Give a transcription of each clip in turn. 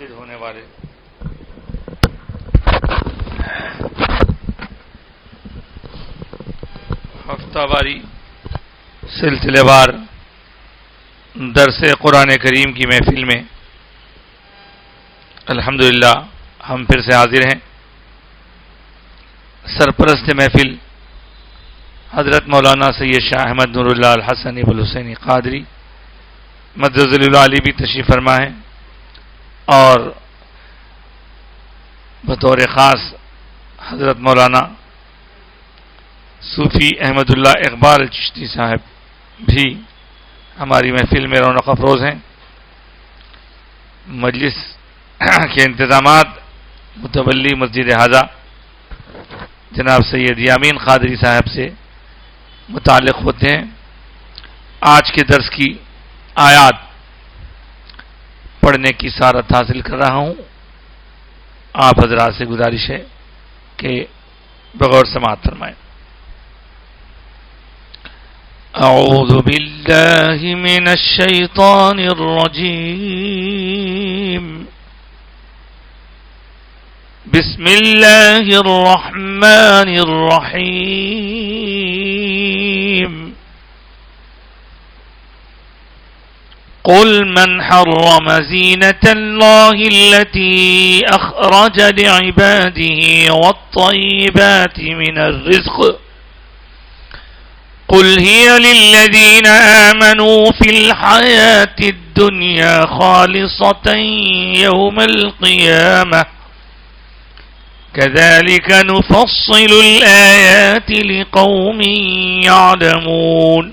منعقد ہونے والے ہفتہ واری سلسلے وار درس قرآن کریم کی محفل میں الحمدللہ ہم پھر سے حاضر ہیں۔ سرپرست محفل حضرت مولانا سید شاہ احمد نور اللہ الحسنی والحسینی قادری مدد العالی بھی تشریف فرما ہے، اور بطور خاص حضرت مولانا صوفی احمد اللہ اقبال چشتی صاحب بھی ہماری محفل میں رونق افروز ہیں۔ مجلس کے انتظامات متولی مسجد حاضہ جناب سید یامین قادری صاحب سے متعلق ہوتے ہیں۔ آج کے درس کی آیات پڑھنے کی سعادت حاصل کر رہا ہوں۔ آپ حضرات سے گزارش ہے کہ بغور سماعت فرمائیں۔ اعوذ باللہ من الشیطان الرجیم، بسم اللہ الرحمن الرحیم۔ قل من حرم زینة اللہ التي اخرج لعباده والطیبات من الرزق قل هي للذین آمنوا في الحیاة الدنیا خالصة یوم القیامة كذلك نفصل الآيات لقوم يعلمون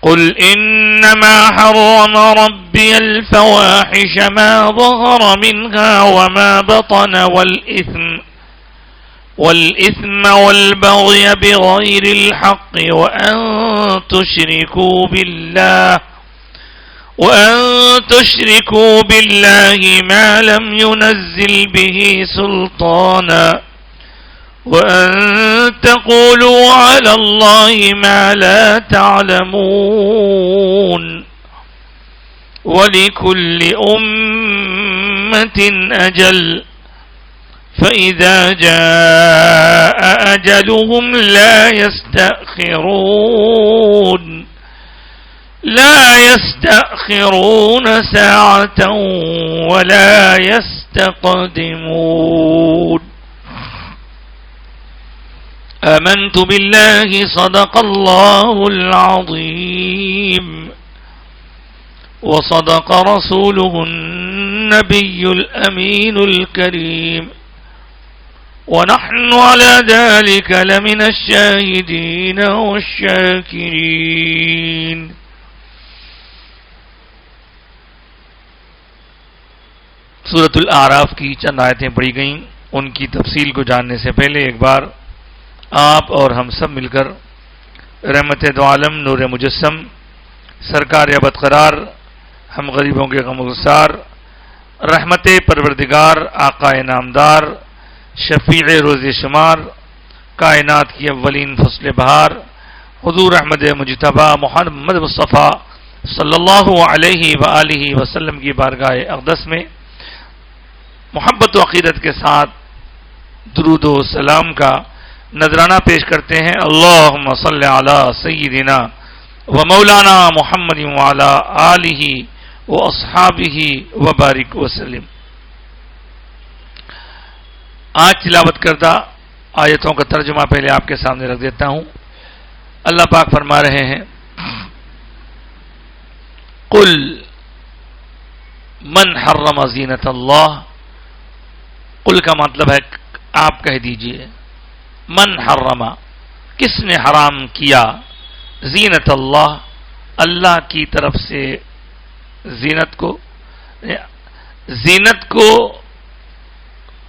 قل إنما حرم ربي الفواحش ما ظهر منها وما بطن والإثم والبغي بغير الحق وأن تشركوا بالله ما لم ينزل به سلطانا وأن تقولوا على الله ما لا تعلمون ولكل أمة أجل فإذا جاء أجلهم لا يستأخرون ساعة ولا يستقدمون آمنت بالله صدق الله العظيم وصدق رسوله النبي الأمين الكريم ونحن على ذلك لمن الشاهدين والشاكرين۔ سورۃ الاعراف کی چند آیتیں پڑھی گئیں، ان کی تفصیل کو جاننے سے پہلے ایک بار آپ اور ہم سب مل کر رحمت دو عالم نور مجسم سرکار ابد قرار ہم غریبوں کے غم گسار رحمت پروردگار آقا نامدار شفیع روز شمار کائنات کی اولین فصل بہار حضور احمد مجتبی محمد مصطفیٰ صلی اللہ علیہ وآلہ وسلم کی بارگاہ اقدس میں محبت و عقیدت کے ساتھ درود و سلام کا نذرانہ پیش کرتے ہیں۔ اللہم صلی علی سیدنا و مولانا محمد وعلی آلہ و اصحابہ وبارک وسلم۔ آج تلاوت کردہ آیتوں کا ترجمہ پہلے آپ کے سامنے رکھ دیتا ہوں۔ اللہ پاک فرما رہے ہیں قل من حرم زینت اللہ، قل کا مطلب ہے آپ کہہ دیجئے من حرم، کس نے حرام کیا، زینت اللہ، اللہ کی طرف سے زینت کو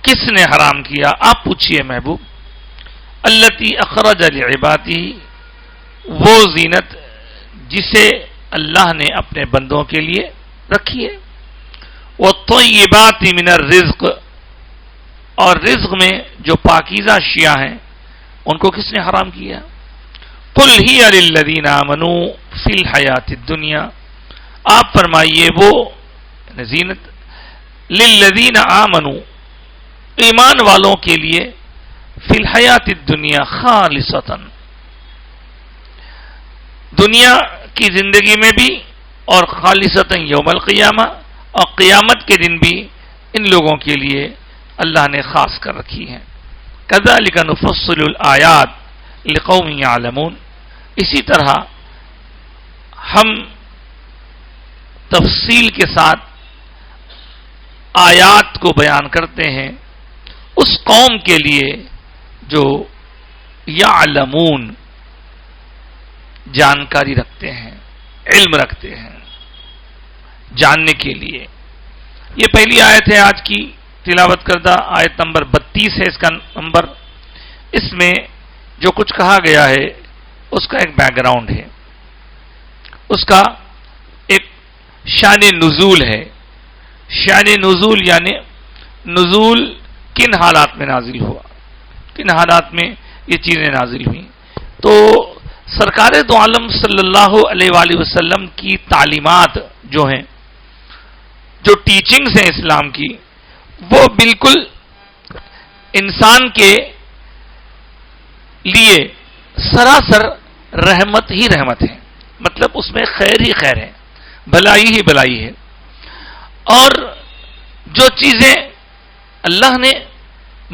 کس نے حرام کیا؟ آپ پوچھئے محبوب۔ التی اخرج لعبادہ، وہ زینت جسے اللہ نے اپنے بندوں کے لیے رکھی ہے۔ والطیبات من الرزق، اور رزق میں جو پاکیزہ اشیاء ہیں ان کو کس نے حرام کیا؟ قل ہی للذین آمنوا فی الحیات الدنیا، آپ فرمائیے وہ زینت للذین آمنوا، ایمان والوں کے لیے، فی الحیات الدنیا خالصتاً، دنیا کی زندگی میں بھی اور خالصتاً یوم القیامہ، اور قیامت کے دن بھی ان لوگوں کے لیے اللہ نے خاص کر رکھی ہے۔ کذالک نفصل الآیات لقوم یعلمون، اسی طرح ہم تفصیل کے ساتھ آیات کو بیان کرتے ہیں اس قوم کے لیے جو یعلمون، جانکاری رکھتے ہیں، علم رکھتے ہیں، جاننے کے لیے۔ یہ پہلی آیت ہے آج کی تلاوت کردہ، آیت نمبر 32 ہے اس کا نمبر۔ اس میں جو کچھ کہا گیا ہے اس کا ایک بیک گراؤنڈ ہے، اس کا ایک شان نزول ہے۔ شان نزول یعنی نزول کن حالات میں نازل ہوا، کن حالات میں یہ چیزیں نازل ہوئیں۔ تو سرکار دو عالم صلی اللہ علیہ وآلہ وسلم کی تعلیمات جو ہیں، جو ٹیچنگز ہیں اسلام کی، وہ بالکل انسان کے لیے سراسر رحمت ہی رحمت ہے، مطلب اس میں خیر ہی خیر ہے، بھلائی ہی بھلائی ہے۔ اور جو چیزیں اللہ نے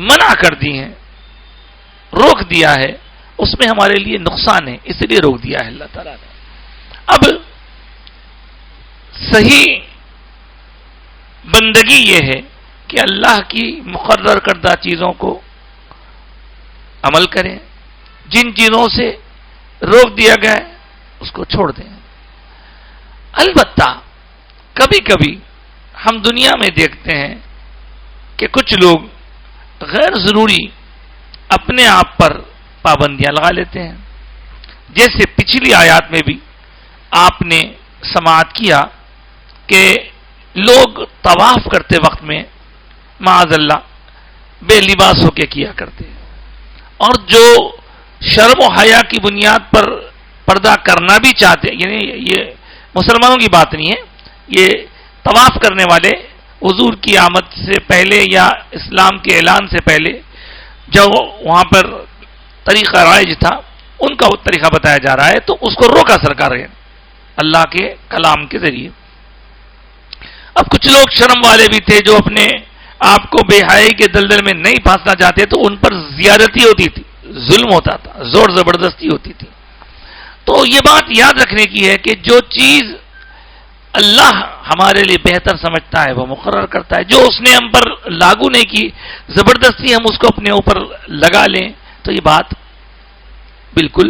منع کر دی ہیں، روک دیا ہے، اس میں ہمارے لیے نقصان ہے، اس لیے روک دیا ہے اللہ تعالیٰ نے۔ اب صحیح بندگی یہ ہے کہ اللہ کی مقرر کردہ چیزوں کو عمل کریں، جن چیزوں سے روک دیا گیا ہے اس کو چھوڑ دیں۔ البتہ کبھی کبھی ہم دنیا میں دیکھتے ہیں کہ کچھ لوگ غیر ضروری اپنے آپ پر پابندیاں لگا لیتے ہیں، جیسے پچھلی آیات میں بھی آپ نے سماعت کیا کہ لوگ طواف کرتے وقت میں معاذ اللہ بے لباس ہو کے کیا کرتے ہیں، اور جو شرم و حیا کی بنیاد پر پردہ کرنا بھی چاہتے ہیں، یعنی یہ مسلمانوں کی بات نہیں ہے، یہ طواف کرنے والے حضور کی آمد سے پہلے یا اسلام کے اعلان سے پہلے جو وہاں پر طریقہ رائج تھا، ان کا وہ طریقہ بتایا جا رہا ہے، تو اس کو روکا سرکار ہے اللہ کے کلام کے ذریعے۔ اب کچھ لوگ شرم والے بھی تھے جو اپنے آپ کو بے حیائی کے دلدل میں نہیں پھانسنا چاہتے، تو ان پر زیادتی ہوتی تھی، ظلم ہوتا تھا، زور زبردستی ہوتی تھی۔ تو یہ بات یاد رکھنے کی ہے کہ جو چیز اللہ ہمارے لیے بہتر سمجھتا ہے وہ مقرر کرتا ہے، جو اس نے ہم پر لاگو نہیں کی، زبردستی ہم اس کو اپنے اوپر لگا لیں، تو یہ بات بالکل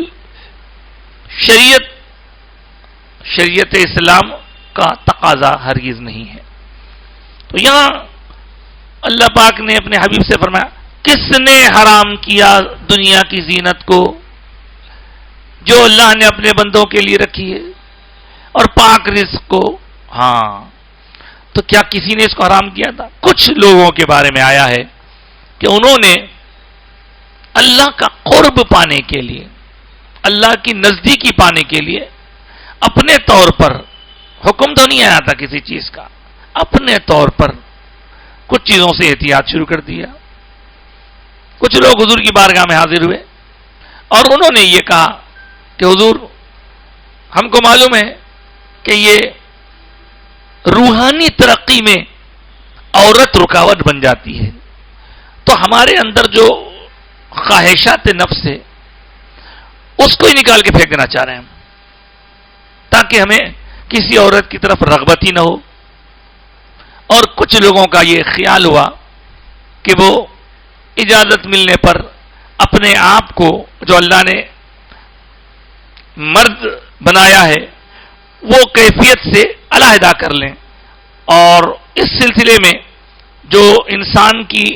شریعت اسلام کا تقاضا ہرگز نہیں ہے۔ تو یہاں اللہ پاک نے اپنے حبیب سے فرمایا، کس نے حرام کیا دنیا کی زینت کو جو اللہ نے اپنے بندوں کے لیے رکھی ہے، اور پاک رزق کو؟ ہاں، تو کیا کسی نے اس کو حرام کیا تھا؟ کچھ لوگوں کے بارے میں آیا ہے کہ انہوں نے اللہ کا قرب پانے کے لیے، اللہ کی نزدیکی پانے کے لیے اپنے طور پر، حکم تو نہیں آیا تھا کسی چیز کا، اپنے طور پر کچھ چیزوں سے احتیاط شروع کر دیا۔ کچھ لوگ حضور کی بارگاہ میں حاضر ہوئے اور انہوں نے یہ کہا کہ حضور، ہم کو معلوم ہے کہ یہ روحانی ترقی میں عورت رکاوٹ بن جاتی ہے، تو ہمارے اندر جو خواہشات نفس ہے اس کو ہی نکال کے پھینک دینا چاہ رہے ہیں ہم، تاکہ ہمیں کسی عورت کی طرف رغبت ہی نہ ہو۔ اور کچھ لوگوں کا یہ خیال ہوا کہ وہ اجازت ملنے پر اپنے آپ کو جو اللہ نے مرد بنایا ہے وہ کیفیت سے علیحدہ کر لیں، اور اس سلسلے میں جو انسان کی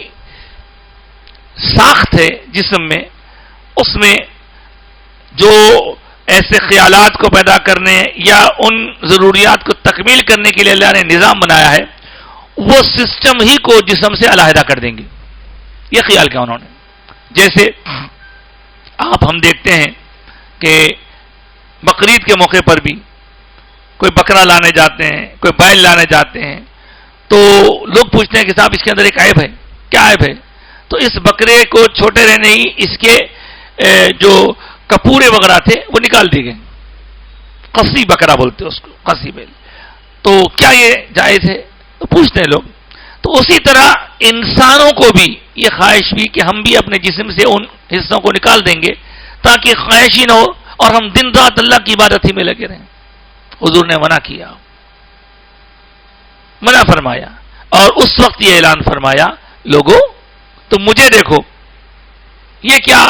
ساخت ہے جسم میں، اس میں جو ایسے خیالات کو پیدا کرنے یا ان ضروریات کو تکمیل کرنے کے لیے اللہ نے نظام بنایا ہے، وہ سسٹم ہی کو جسم سے علیحدہ کر دیں گے۔ یہ خیال کیا انہوں نے؟ جیسے ہم دیکھتے ہیں کہ بقرعید کے موقع پر بھی کوئی بکرا لانے جاتے ہیں، کوئی بیل لانے جاتے ہیں، تو لوگ پوچھتے ہیں کہ صاحب اس کے اندر ایک عیب ہے، کیا عیب ہے؟ تو اس بکرے کو چھوٹے رہنے ہی اس کے جو کپورے وغیرہ تھے وہ نکال دیے گئے. قصی بکرا بولتے اس کو، قصی بیل. تو کیا یہ جائز ہے؟ تو پوچھتے ہیں لوگ. تو اسی طرح انسانوں کو بھی یہ خواہش بھی کہ ہم بھی اپنے جسم سے ان حصوں کو نکال دیں گے تاکہ خواہش ہی نہ ہو اور ہم دن رات اللہ کی عبادت ہی میں لگے رہیں. حضور نے منع کیا، منع فرمایا، اور اس وقت یہ اعلان فرمایا لوگوں تم مجھے دیکھو. یہ کیا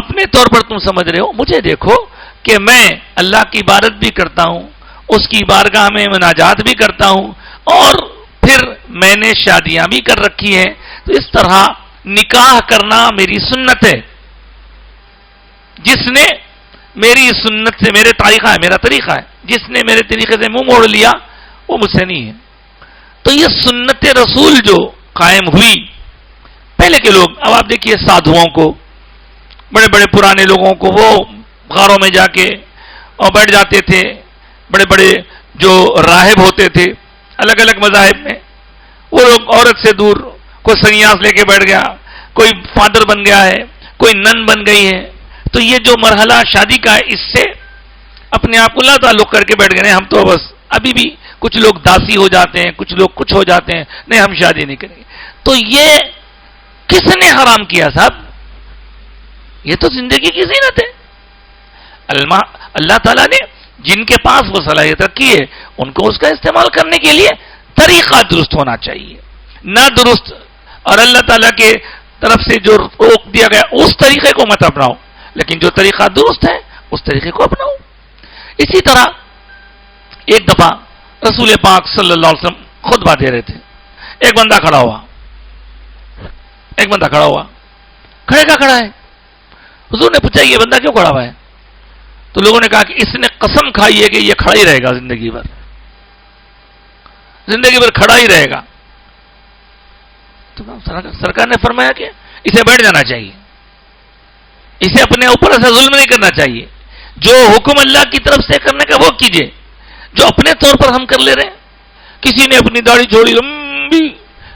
اپنے طور پر تم سمجھ رہے ہو؟ مجھے دیکھو کہ میں اللہ کی عبادت بھی کرتا ہوں، اس کی بارگاہ میں مناجات بھی کرتا ہوں، اور پھر میں نے شادیاں بھی کر رکھی ہیں. تو اس طرح نکاح کرنا میری سنت ہے. جس نے میری سنت سے، میرے طریقہ ہے، میرا طریقہ ہے، جس نے میرے طریقے سے منہ موڑ لیا وہ مجھ سے نہیں ہے. تو یہ سنت رسول جو قائم ہوئی پہلے کے لوگ، اب آپ دیکھیے سادھوؤں کو، بڑے بڑے پرانے لوگوں کو، وہ غاروں میں جا کے اور بیٹھ جاتے تھے. بڑے بڑے جو راہب ہوتے تھے الگ الگ مذاہب میں، وہ لوگ عورت سے دور، کوئی سنیاس لے کے بیٹھ گیا، کوئی فادر بن گیا ہے، کوئی نن بن گئی ہے. تو یہ جو مرحلہ شادی کا ہے اس سے اپنے آپ کو لا تعلق کر کے بیٹھ گئے. ہم تو بس ابھی بھی کچھ لوگ داسی ہو جاتے ہیں، کچھ لوگ کچھ ہو جاتے ہیں، نہیں ہم شادی نہیں کریں گے. تو یہ کس نے حرام کیا صاحب؟ یہ تو زندگی کی زینت ہے. اللہ تعالیٰ نے جن کے پاس وہ صلاحیت رکھی ہے ان کو اس کا استعمال کرنے کے لیے طریقہ درست ہونا چاہیے. نہ درست اور اللہ تعالیٰ کے طرف سے جو روک دیا گیا اس طریقے کو مت اپناؤ، لیکن جو طریقہ درست ہے اس طریقے کو اپناؤ. اسی طرح ایک دفعہ رسول پاک صلی اللہ علیہ وسلم خطبہ دے رہے تھے. ایک بندہ کھڑا ہوا. کھڑے کا کھڑا ہے. حضور نے پوچھا یہ بندہ کیوں کھڑا ہوا ہے؟ تو لوگوں نے کہا کہ اس نے قسم کھائی ہے کہ یہ کھڑا ہی رہے گا زندگی بھر کھڑا ہی رہے گا. تو سرکار نے فرمایا کہ اسے بیٹھ جانا چاہیے، اسے اپنے اوپر ایسا ظلم نہیں کرنا چاہیے. جو حکم اللہ کی طرف سے کرنے کا وہ کیجئے، جو اپنے طور پر ہم کر لے رہے ہیں. کسی نے اپنی داڑھی چھوڑی لمبی،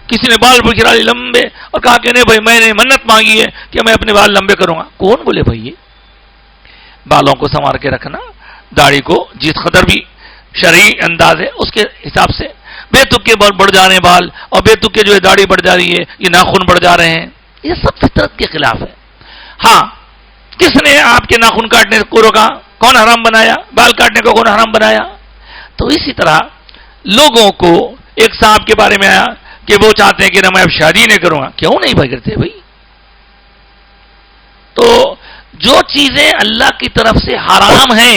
کسی نے بال بکھرا لی لمبے اور کہا کہ نہیں بھائی میں نے منت مانگی ہے کہ میں اپنے بال لمبے کروں گا. کون بولے بھائی؟ یہ بالوں کو سنوار کے رکھنا، داڑھی کو جس قدر بھی شرعی انداز ہے اس کے حساب سے. بے تک کے بڑھ جا رہے ہیں بال، اور بے تک کے جو ہے داڑھی بڑھ جا رہی ہے، یہ ناخن بڑھ جا رہے ہیں، یہ سب فطرت کے خلاف ہے. ہاں کس نے آپ کے ناخن کاٹنے کو روکا؟ کون حرام بنایا؟ بال کاٹنے کو کون حرام بنایا؟ تو اسی طرح لوگوں کو ایک صاحب کے بارے میں آیا کہ وہ چاہتے ہیں کہ نہ میں اب شادی نہیں کروں گا. کیوں نہیں بھائی کرتے بھائی؟ تو جو چیزیں اللہ کی طرف سے حرام ہیں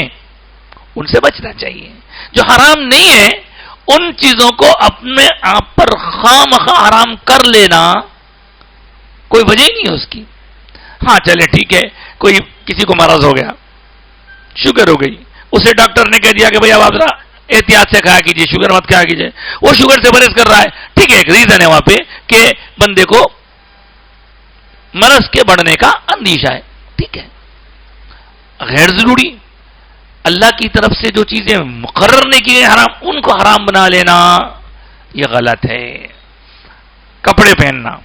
ان سے بچنا چاہیے. جو حرام نہیں ہے ان چیزوں کو اپنے آپ پر خواہ مخواہ حرام کر لینا کوئی وجہ ہی نہیں ہے اس کی. ہاں چلے ٹھیک ہے، کوئی کسی کو مرض ہو گیا، شوگر ہو گئی، اسے ڈاکٹر نے کہہ دیا کہ بھائی اب آپ ذرا احتیاط سے کھایا کیجیے، شوگر مت کھایا کیجیے. وہ شوگر سے پرہیز کر رہا ہے، ٹھیک ہے، ایک ریزن ہے وہاں پہ کہ بندے کو مرض کے بڑھنے کا اندیشہ ہے، ٹھیک ہے. غیر ضروری اللہ کی طرف سے جو چیزیں مقرر نہیں کی گئی حرام، ان کو حرام بنا لینا یہ غلط ہے. کپڑے پہننا،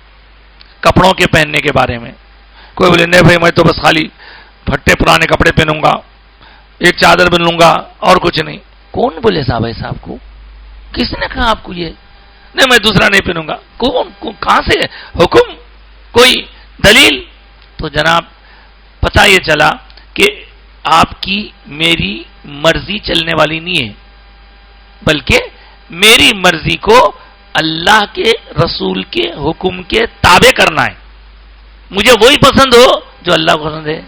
کپڑوں کے پہننے کے بارے میں کوئی بولے نہیں بھائی میں تو بس خالی پھٹے پرانے کپڑے پہنوں گا، ایک چادر پہن لوں گا اور کچھ نہیں. کون بولے صاحب ایسا آپ کو؟ کس نے کہا آپ کو یہ؟ نہیں میں دوسرا نہیں پہنوں گا. کہاں سے حکم؟ کوئی دلیل؟ تو جناب پتہ یہ چلا کہ آپ کی میری مرضی چلنے والی نہیں ہے، بلکہ میری مرضی کو اللہ کے رسول کے حکم کے تابع کرنا ہے. مجھے وہی پسند ہو جو اللہ کو پسند ہے،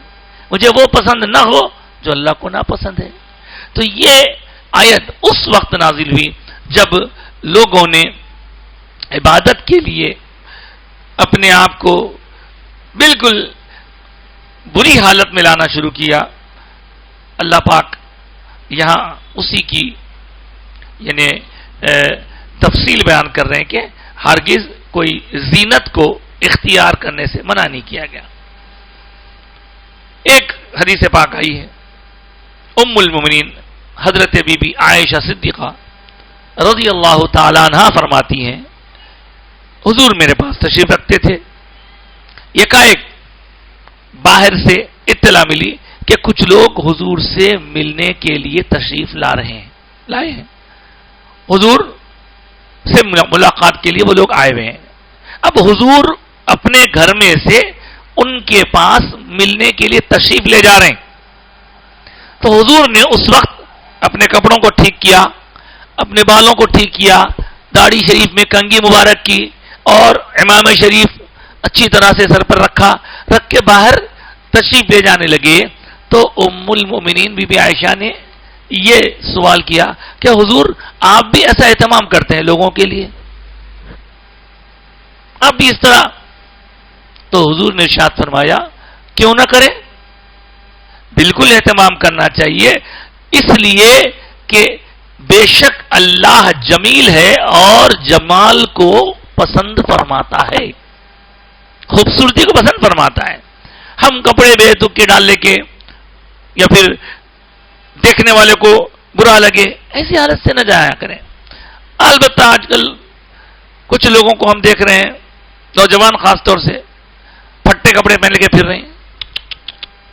مجھے وہ پسند نہ ہو جو اللہ کو ناپسند ہے. تو یہ آیت اس وقت نازل ہوئی جب لوگوں نے عبادت کے لیے اپنے آپ کو بالکل بری حالت میں لانا شروع کیا. اللہ پاک یہاں اسی کی یعنی تفصیل بیان کر رہے ہیں کہ ہرگز کوئی زینت کو اختیار کرنے سے منع نہیں کیا گیا. ایک حدیث پاک آئی ہے، ام المومنین حضرت بی بی عائشہ صدیقہ رضی اللہ تعالی عنہا فرماتی ہیں حضور میرے پاس تشریف رکھتے تھے. یکایک باہر سے اطلاع ملی کہ کچھ لوگ حضور سے ملنے کے لیے تشریف لائے ہیں. حضور سے ملاقات کے لیے وہ لوگ آئے ہوئے ہیں. اب حضور اپنے گھر میں سے ان کے پاس ملنے کے لیے تشریف لے جا رہے ہیں. تو حضور نے اس وقت اپنے کپڑوں کو ٹھیک کیا، اپنے بالوں کو ٹھیک کیا، داڑھی شریف میں کنگھی مبارک کی اور امامہ شریف اچھی طرح سے سر پر رکھ کے باہر تشریف لے جانے لگے. تو ام المؤمنین بی بی عائشہ نے یہ سوال کیا کہ حضور آپ بھی ایسا اہتمام کرتے ہیں لوگوں کے لیے، آپ بھی اس طرح؟ تو حضور نے ارشاد فرمایا کیوں نہ کریں، بالکل اہتمام کرنا چاہیے، اس لیے کہ بے شک اللہ جمیل ہے اور جمال کو پسند فرماتا ہے، خوبصورتی کو پسند فرماتا ہے. ہم کپڑے بے تکے ڈال لے کے یا پھر دیکھنے والے کو برا لگے ایسی حالت سے نہ جایا کریں. البتہ آج کل کچھ لوگوں کو ہم دیکھ رہے ہیں، نوجوان خاص طور سے پھٹے کپڑے پہن کے پھر رہے ہیں،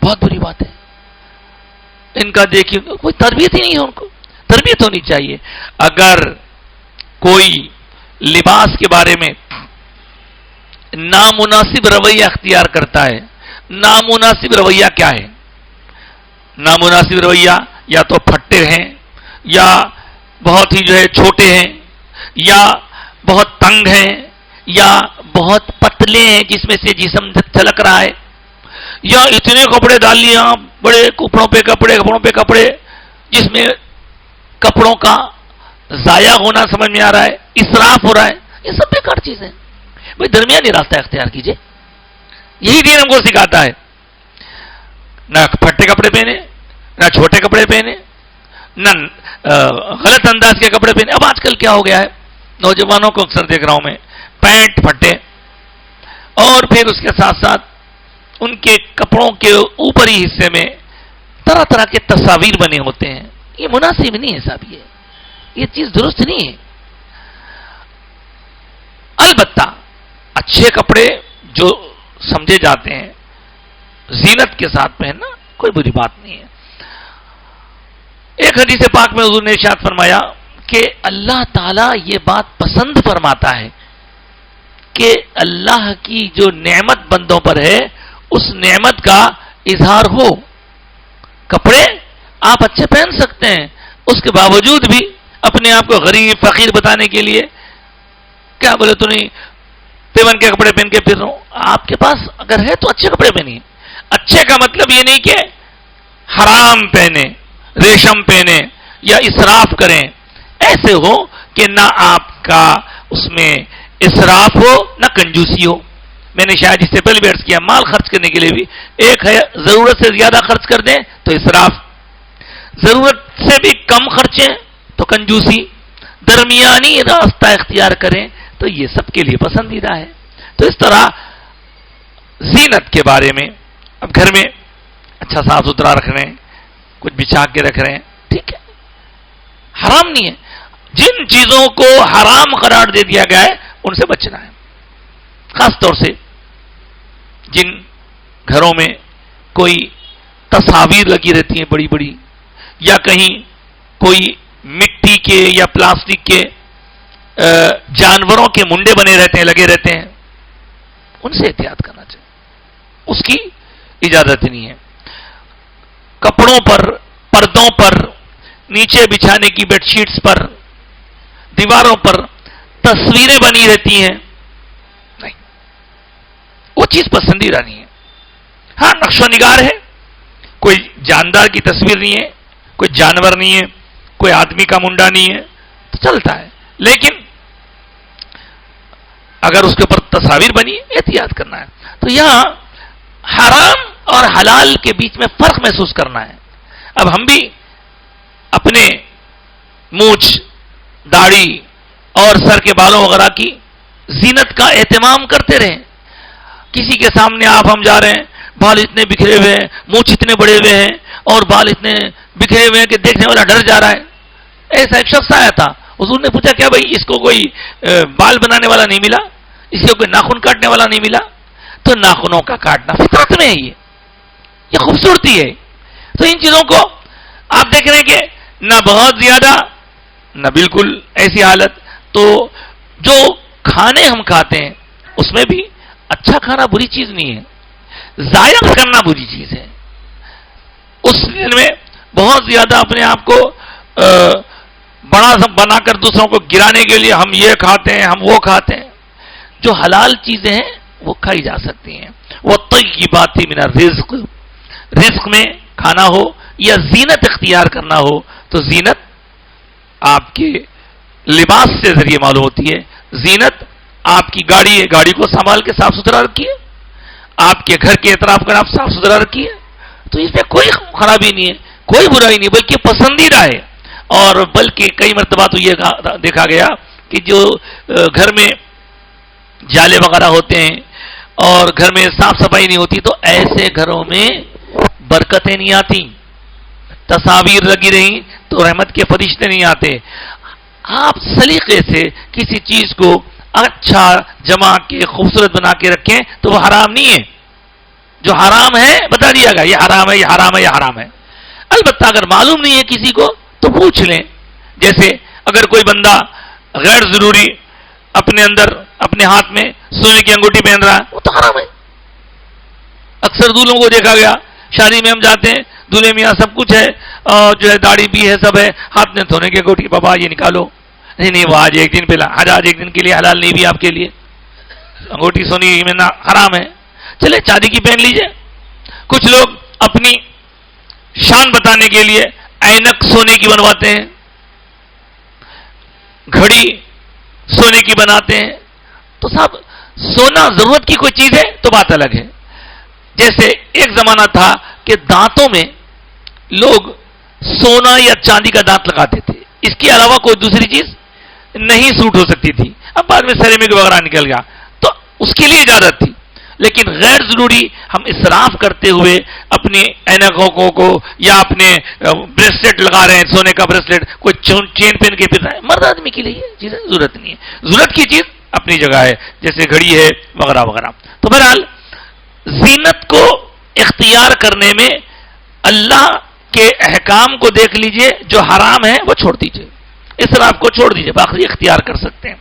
بہت بری بات ہے. ان کا دیکھیے کوئی تربیت ہی نہیں ہے، ان کو تربیت ہونی چاہیے. اگر کوئی لباس کے بارے میں نامناسب رویہ اختیار کرتا ہے، نامناسب رویہ کیا ہے؟ نامناسب رویہ یا تو پھٹے ہیں، یا بہت ہی چھوٹے ہیں، یا بہت تنگ ہیں، یا بہت پتلے ہیں جس میں سے جسم چھلک رہا ہے، یا اتنے کپڑے ڈال لیے آپ، بڑے کپڑوں پہ کپڑے جس میں کپڑوں کا ضائع ہونا سمجھ میں آ رہا ہے، اسراف ہو رہا ہے. یہ سب بیکار چیزیں. بھائی درمیانی راستہ اختیار کیجئے، یہی دین ہم کو سکھاتا ہے. نہ پھٹے کپڑے پہنے، نہ چھوٹے کپڑے پہنے، نہ غلط انداز کے کپڑے پہنے. اب آج کل کیا ہو گیا ہے، نوجوانوں کو اکثر دیکھ رہا ہوں میں، پینٹ پھٹے اور پھر اس کے ساتھ ساتھ ان کے کپڑوں کے اوپری حصے میں طرح طرح کے تصاویر بنے ہوتے ہیں. یہ مناسب نہیں ہے صاحب، یہ چیز درست نہیں ہے. البتہ اچھے کپڑے جو سمجھے جاتے ہیں زینت کے ساتھ پہننا کوئی بری بات نہیں ہے. ایک حدیث پاک میں حضور نے ارشاد فرمایا کہ اللہ تعالیٰ یہ بات پسند فرماتا ہے کہ اللہ کی جو نعمت بندوں پر ہے اس نعمت کا اظہار ہو. کپڑے آپ اچھے پہن سکتے ہیں، اس کے باوجود بھی اپنے آپ کو غریب فقیر بتانے کے لیے کیا بولے تو نہیں پیون کے کپڑے پہن کے پھر رہا ہوں. آپ کے پاس اگر ہے تو اچھے کپڑے پہنیے. اچھے کا مطلب یہ نہیں کہ حرام پہنے، ریشم پہنے یا اسراف کریں. ایسے ہو کہ نہ آپ کا اس میں اسراف ہو نہ کنجوسی ہو. میں نے شاید اس سے پہلے بھی عرض کیا، مال خرچ کرنے کے لیے بھی ایک ہے ضرورت سے زیادہ خرچ کر دیں تو اسراف، ضرورت سے بھی کم خرچیں تو کنجوسی، درمیانی راستہ اختیار کریں تو یہ سب کے لیے پسندیدہ ہے. تو اس طرح زینت کے بارے میں اب گھر میں اچھا صاف ستھرا رکھ رہے ہیں، کچھ بچھا کے رکھ رہے ہیں، ٹھیک ہے، حرام نہیں ہے. جن چیزوں کو حرام قرار دے دیا گیا ہے ان سے بچنا ہے. خاص طور سے جن گھروں میں کوئی تصاویر لگی رہتی ہیں بڑی بڑی، یا کہیں کوئی مٹی کے یا پلاسٹک کے جانوروں کے منڈے بنے رہتے ہیں، لگے رہتے ہیں، ان سے احتیاط کرنا چاہیے. اس کی اجازت نہیں ہے. کپڑوں پر، پردوں پر، نیچے بچھانے کی بیڈ شیٹس پر، دیواروں پر تصویریں بنی رہتی ہیں، نہیں، وہ چیز پسندیدہ نہیں ہے. ہاں نقش و نگار ہے، کوئی جاندار کی تصویر نہیں ہے، کوئی جانور نہیں ہے، کوئی آدمی کا منڈا نہیں ہے تو چلتا ہے. لیکن اگر اس کے اوپر تصاویر بنی احتیاط کرنا ہے. تو یہاں حرام اور حلال کے بیچ میں فرق محسوس کرنا ہے. اب ہم بھی اپنے مونچھ، داڑھی اور سر کے بالوں وغیرہ کی زینت کا اہتمام کرتے رہیں. کسی کے سامنے ہم جا رہے ہیں، بال اتنے بکھرے ہوئے ہیں، مونچھ اتنے بڑے ہوئے ہیں اور بال اتنے بکھرے ہوئے ہیں کہ دیکھنے والا ڈر جا رہا ہے. ایسا ایک شخص آیا تھا، حضور نے پوچھا کیا بھائی اس کو کوئی بال بنانے والا نہیں ملا، اس کو کوئی ناخن کاٹنے والا نہیں ملا تو ناخنوں کا کاٹنا فطرت میں ہے، یہ خوبصورتی ہے. تو ان چیزوں کو آپ دیکھ رہے ہیں کہ نہ بہت زیادہ نہ بالکل ایسی حالت. تو جو کھانے ہم کھاتے ہیں اس میں بھی اچھا کھانا بری چیز نہیں ہے، ضائع کرنا بری چیز ہے. اس میں بہت زیادہ اپنے آپ کو بڑا بنا کر دوسروں کو گرانے کے لیے ہم یہ کھاتے ہیں ہم وہ کھاتے ہیں. جو حلال چیزیں ہیں وہ کھائی جا سکتی ہیں. وہ طیبات من الرزق، رزق میں کھانا ہو یا زینت اختیار کرنا ہو تو زینت آپ کے لباس سے ذریعے معلوم ہوتی ہے. زینت آپ کی گاڑی ہے، گاڑی کو سنبھال کے صاف ستھرا رکھیے. آپ کے گھر کے اطراف کا آپ صاف ستھرا رکھیے. تو اس میں کوئی خرابی نہیں ہے، کوئی برائی نہیں، بلکہ پسندیدہ ہے. اور بلکہ کئی مرتبہ تو یہ دیکھا گیا کہ جو گھر میں جالے وغیرہ ہوتے ہیں اور گھر میں صاف صفائی نہیں ہوتی تو ایسے گھروں میں برکتیں نہیں آتی. تصاویر لگی رہی تو رحمت کے فرشتے نہیں آتے. آپ سلیقے سے کسی چیز کو اچھا جما کے خوبصورت بنا کے رکھیں تو وہ حرام نہیں ہے. جو حرام ہے بتا دیا گا، یہ حرام ہے، یہ حرام ہے، یہ حرام ہے. البتہ اگر معلوم نہیں ہے کسی کو تو پوچھ لیں. جیسے اگر کوئی بندہ غیر ضروری اپنے اندر اپنے ہاتھ میں سونے کی انگوٹھی پہن رہا ہے وہ تو حرام ہے. اکثر دولہوں کو دیکھا گیا، شادی میں ہم جاتے ہیں، دولہے میاں سب کچھ ہے اور جو ہے داڑھی بھی ہے، سب ہے، ہاتھ میں سونے کی انگوٹھی، بابا یہ نکالو. نہیں وہ آج ایک دن پہلا، آج ایک دن کے لیے حلال نہیں بھی آپ کے لیے، انگوٹھی سونے میں نہ حرام ہے. چلے چاندی کی پہن لیجئے. کچھ لوگ اپنی شان بتانے کے لیے اینک سونے کی بنواتے ہیں، گھڑی سونے کی بناتے ہیں. تو صاحب سونا ضرورت کی کوئی چیز ہے تو بات الگ ہے. جیسے ایک زمانہ تھا کہ دانتوں میں لوگ سونا یا چاندی کا دانت لگاتے تھے، اس کے علاوہ کوئی دوسری چیز نہیں سوٹ ہو سکتی تھی. اب بعد میں سیریمک وغیرہ نکل گیا تو اس کے لیے اجازت تھی. لیکن غیر ضروری ہم اسراف کرتے ہوئے اپنی اینکوں کو یا اپنے بریسلیٹ لگا رہے ہیں، سونے کا بریسلیٹ، کوئی چین پہن کے پھر رہا ہے. مرد آدمی کے لیے چیزیں ضرورت نہیں ہے. ضرورت کی چیز اپنی جگہ ہے، جیسے گھڑی ہے وغیرہ وغیرہ. تو بہرحال زینت کو اختیار کرنے میں اللہ کے احکام کو دیکھ لیجئے، جو حرام ہے وہ چھوڑ دیجئے، اسراف کو چھوڑ دیجئے، باقی اختیار کر سکتے ہیں.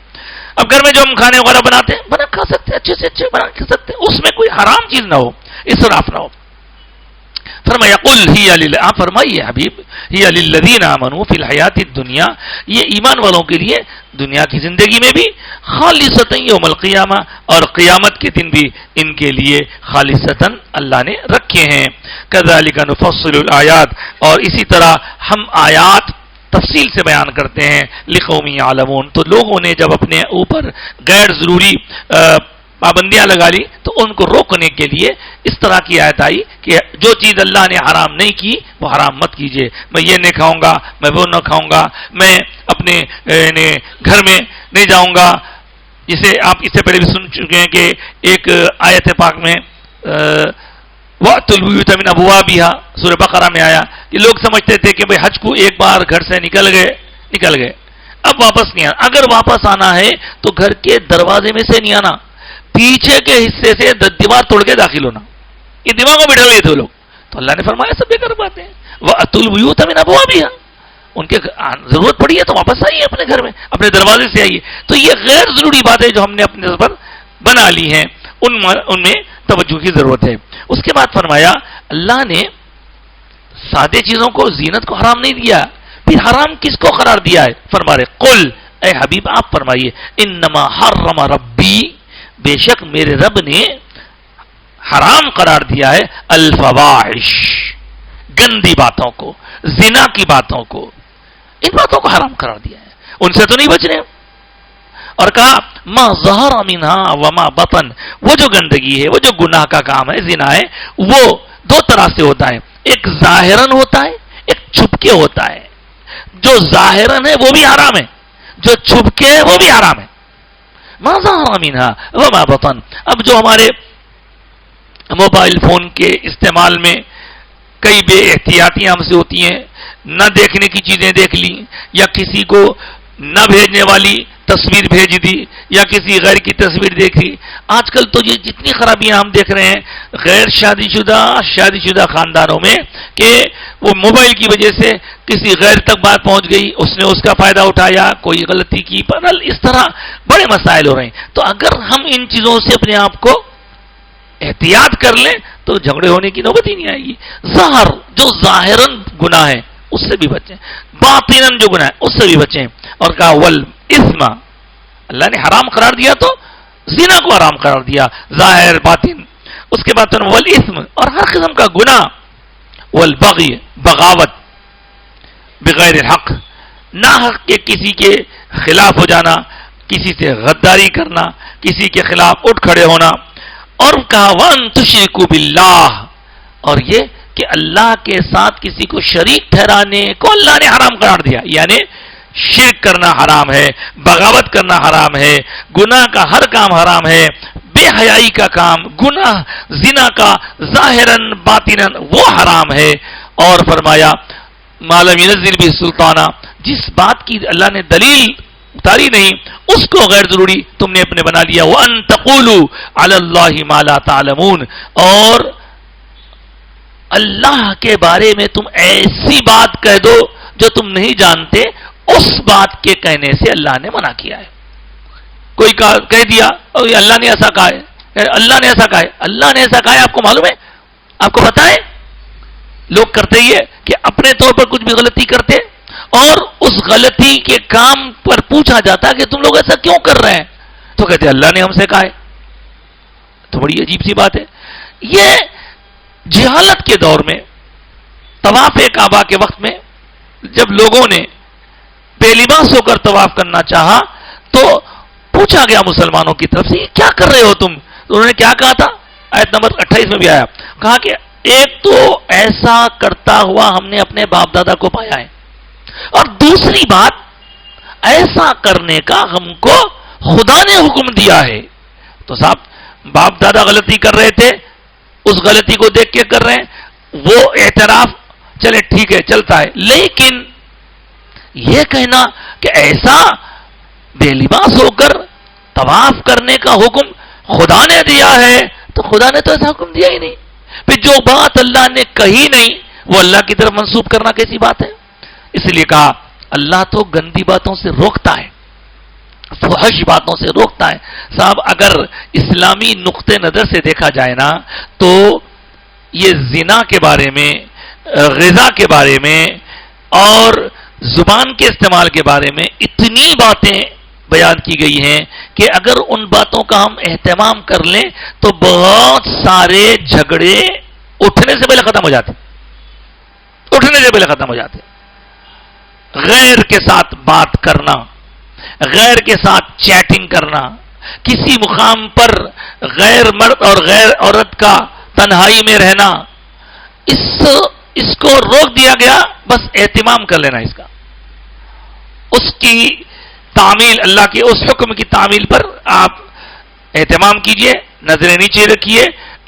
اب گھر میں جو ہم کھانے وغیرہ بناتے ہیں بنا کھا سکتے ہیں، اچھے سے اچھے بنا کھا سکتے ہیں، اس میں کوئی حرام چیز نہ ہو، اسراف نہ ہو. فرمایا قل ہی آپ فرمائیے حبیب ہی للذین آمنوا فی الحیات الدنیا، یہ ایمان والوں کے لیے دنیا کی زندگی میں بھی خالصتا یوم القیامہ، اور قیامت کے دن بھی ان کے لیے خالصتا اللہ نے رکھے ہیں. کذالک نفصل الآیات، اور اسی طرح ہم آیات تفصیل سے بیان کرتے ہیں. لقوم یعلمون، تو لوگوں نے جب اپنے اوپر غیر ضروری پابندیاں لگا لی تو ان کو روکنے کے لیے اس طرح کی آیت آئی کہ جو چیز اللہ نے حرام نہیں کی وہ حرام مت کیجیے. میں یہ نہیں کھاؤں گا، میں وہ نہ کھاؤں گا، میں اپنے گھر میں نہیں جاؤں گا. جسے آپ اس سے پہلے بھی سن چکے ہیں کہ ایک آیت پاک میں وَأْتُوا الْبُيُوتَ مِنْ أَبْوَابِهَا سورہ بقرہ میں آیا کہ لوگ سمجھتے تھے کہ بھئی حج کو ایک بار گھر سے نکل گئے اب واپس نہیں آنا. اگر واپس آنا ہے تو گھر کے دروازے میں سے نہیں آنا، پیچھے کے حصے سے دیوار توڑ کے داخل ہونا. یہ دماغوں میں ڈل گئے تھے لوگ. تو اللہ نے فرمایا سب بے کر باتیں ہیں. وَأْتُوا الْبُيُوتَ مِنْ أَبْوَابِهَا، ان کے ضرورت پڑی ہے تو واپس آئیے اپنے گھر میں، اپنے دروازے سے آئیے. تو یہ غیر ضروری باتیں جو ہم نے اپنے پر بنا لی ہیں ان میں توجہ کی ضرورت ہے. اس کے بعد فرمایا اللہ نے سادے چیزوں کو، زینت کو حرام نہیں دیا. پھر حرام کس کو قرار دیا ہے؟ فرما رہے قل، اے حبیب آپ فرمائیے انما حرم ربی، بے شک میرے رب نے حرام قرار دیا ہے الفواحش، گندی باتوں کو، زنا کی باتوں کو، ان باتوں کو حرام قرار دیا ہے. ان سے تو نہیں بچ رہے. اور کہا ما ظہر منہا وما بطن، وہ جو گندگی ہے، وہ جو گناہ کا کام ہے، زنا ہے، وہ دو طرح سے ہوتا ہے. ایک ظاہراً ہوتا ہے، ایک چھپ کے ہوتا ہے. جو ظاہراً ہے وہ بھی حرام ہے، جو چھپ کے ہے وہ بھی حرام ہے. ما ظہر منہا وما بطن. اب جو ہمارے موبائل فون کے استعمال میں کئی بے احتیاطیاں ہم سے ہوتی ہیں، نہ دیکھنے کی چیزیں دیکھ لی، یا کسی کو نہ بھیجنے والی تصویر بھیج دی، یا کسی غیر کی تصویر دیکھی. آج کل تو یہ جتنی خرابیاں ہم دیکھ رہے ہیں غیر شادی شدہ خاندانوں میں کہ وہ موبائل کی وجہ سے کسی غیر تک بات پہنچ گئی, اس نے اس کا فائدہ اٹھایا, کوئی غلطی کی, اس طرح بڑے مسائل ہو رہے ہیں. تو اگر ہم ان چیزوں سے اپنے آپ کو احتیاط کر لیں تو جھگڑے ہونے کی نوبت ہی نہیں آئے گی. جو ظاہراً گناہ ہے اس سے بھی بچیں, باطناً جو گناہ ہے اس سے بھی بچیں. اور کہا والاسم, اللہ نے حرام قرار دیا تو زنا کو حرام قرار دیا, ظاہر باطن. اس کے بعد والاسم, اور ہر قسم کا گناہ. والبغی, بغاوت, بغیر الحق, نہ حق کے کسی کے خلاف ہو جانا, کسی سے غداری کرنا, کسی کے خلاف اٹھ کھڑے ہونا. اور کہا وان تشرکوا باللہ, اور یہ کہ اللہ کے ساتھ کسی کو شریک ٹھہرانے کو اللہ نے حرام قرار دیا. یعنی شرک کرنا حرام ہے, بغاوت کرنا حرام ہے, گناہ کا ہر کام حرام ہے, بے حیائی کا کام, گناہ زنا کا ظاہراً باطناً وہ حرام ہے. اور فرمایا ما لم ينزل به سلطانہ, جس بات کی اللہ نے دلیل اتاری نہیں اس کو غیر ضروری تم نے اپنے بنا لیا. وَأَن تَقُولُوا عَلَى اللَّهِ مَا لَا تَعْلَمُونَ, اور اللہ کے بارے میں تم ایسی بات کہہ دو جو تم نہیں جانتے, اس بات کے کہنے سے اللہ نے منع کیا ہے. کوئی کہہ دیا اللہ نے ایسا کہا ہے, اللہ نے ایسا کہا ہے, اللہ نے ایسا کہا ہے, آپ کو معلوم ہے, آپ کو پتا ہے. لوگ کرتے ہی ہے کہ اپنے طور پر کچھ بھی غلطی کرتے اور اس غلطی کے کام پر پوچھا جاتا کہ تم لوگ ایسا کیوں کر رہے ہیں, تو کہتے اللہ نے ہم سے کہا ہے. تو بڑی عجیب سی بات ہے. یہ جہالت کے دور میں طواف کعبہ کے وقت میں جب لوگوں نے بے لباس ہو کر طواف کرنا چاہا تو پوچھا گیا مسلمانوں کی طرف سے یہ کیا کر رہے ہو تم. تو انہوں نے کیا کہا تھا, آیت نمبر 28 میں بھی آیا, کہا کہ ایک تو ایسا کرتا ہوا ہم نے اپنے باپ دادا کو پایا ہے, اور دوسری بات ایسا کرنے کا ہم کو خدا نے حکم دیا ہے. تو صاحب باپ دادا غلطی کر رہے تھے, اس غلطی کو دیکھ کے کر رہے ہیں, وہ اعتراف چلے ٹھیک ہے چلتا ہے, لیکن یہ کہنا کہ ایسا بے لباس ہو کر طواف کرنے کا حکم خدا نے دیا ہے, تو خدا نے تو ایسا حکم دیا ہی نہیں. پھر جو بات اللہ نے کہی نہیں وہ اللہ کی طرف منسوب کرنا کیسی بات ہے. اس لیے کہا اللہ تو گندی باتوں سے روکتا ہے, فحش باتوں سے روکتا ہے. صاحب اگر اسلامی نقطہ نظر سے دیکھا جائے نا تو یہ زنا کے بارے میں, غذا کے بارے میں اور زبان کے استعمال کے بارے میں اتنی باتیں بیان کی گئی ہیں کہ اگر ان باتوں کا ہم اہتمام کر لیں تو بہت سارے جھگڑے اٹھنے سے پہلے ختم ہو جاتے, غیر کے ساتھ بات کرنا, غیر کے ساتھ چیٹنگ کرنا, کسی مقام پر غیر مرد اور غیر عورت کا تنہائی میں رہنا, اس کو روک دیا گیا. بس اہتمام کر لینا اس کا, اس کی تعمیل, اللہ کے اس حکم کی تعمیل پر آپ اہتمام کیجئے, نظریں نیچے رکھیے,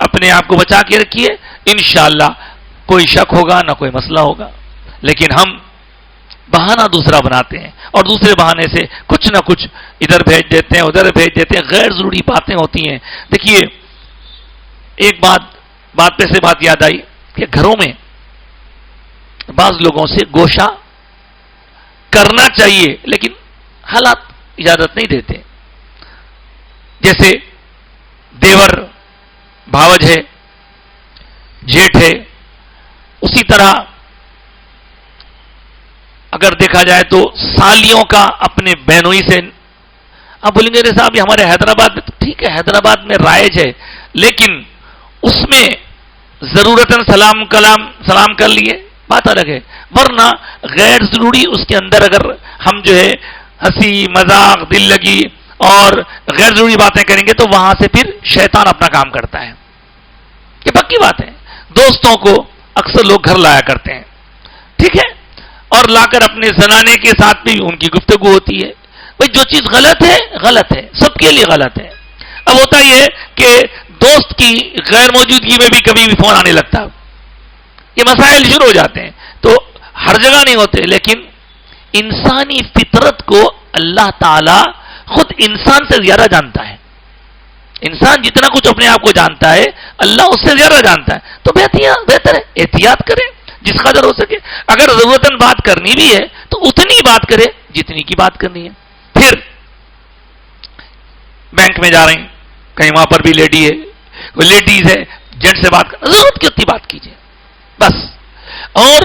اپنے آپ کو بچا کے رکھیے, انشاءاللہ کوئی شک ہوگا نہ کوئی مسئلہ ہوگا. لیکن ہم بہانہ دوسرا بناتے ہیں اور دوسرے بہانے سے کچھ نہ کچھ ادھر بھیج دیتے ہیں ادھر بھیج دیتے ہیں, غیر ضروری باتیں ہوتی ہیں. دیکھیے ایک بات پہ سے بات یاد آئی کہ گھروں میں بعض لوگوں سے گوشہ کرنا چاہیے لیکن حالات اجازت نہیں دیتے. جیسے دیور بھاوج ہے, جیٹھ ہے, اسی طرح اگر دیکھا جائے تو سالیوں کا اپنے بہنوئی سے. آپ بولیں گے صاحب یہ ہمارے حیدرآباد میں, تو ٹھیک ہے حیدرآباد میں رائج ہے, لیکن اس میں ضرورتاً سلام کر لیے بات الگ ہے, ورنہ غیر ضروری اس کے اندر اگر ہم جو ہے ہنسی مذاق دل لگی اور غیر ضروری باتیں کریں گے تو وہاں سے پھر شیطان اپنا کام کرتا ہے. یہ پکی بات ہے. دوستوں کو اکثر لوگ گھر لایا کرتے ہیں, ٹھیک ہے, اور لا کر اپنے زنانے کے ساتھ بھی ان کی گفتگو ہوتی ہے. بھئی جو چیز غلط ہے, سب کے لیے غلط ہے. اب ہوتا یہ کہ دوست کی غیر موجودگی میں بھی کبھی بھی فون آنے لگتا, یہ مسائل شروع ہو جاتے ہیں. تو ہر جگہ نہیں ہوتے, لیکن انسانی فطرت کو اللہ تعالی خود انسان سے زیادہ جانتا ہے. انسان جتنا کچھ اپنے آپ کو جانتا ہے اللہ اس سے زیادہ جانتا ہے. تو بہتر ہے احتیاط کرے جس قدر ہو سکے. اگر ضرورتاً بات کرنی بھی ہے تو اتنی بات کرے جتنی کی بات کرنی ہے. پھر بینک میں جا رہے ہیں, کہیں وہاں پر بھی لیڈی ہے, کوئی لیڈیز ہے, جینٹ سے بات کر, ضرورت کی اتنی بات کیجیے بس. اور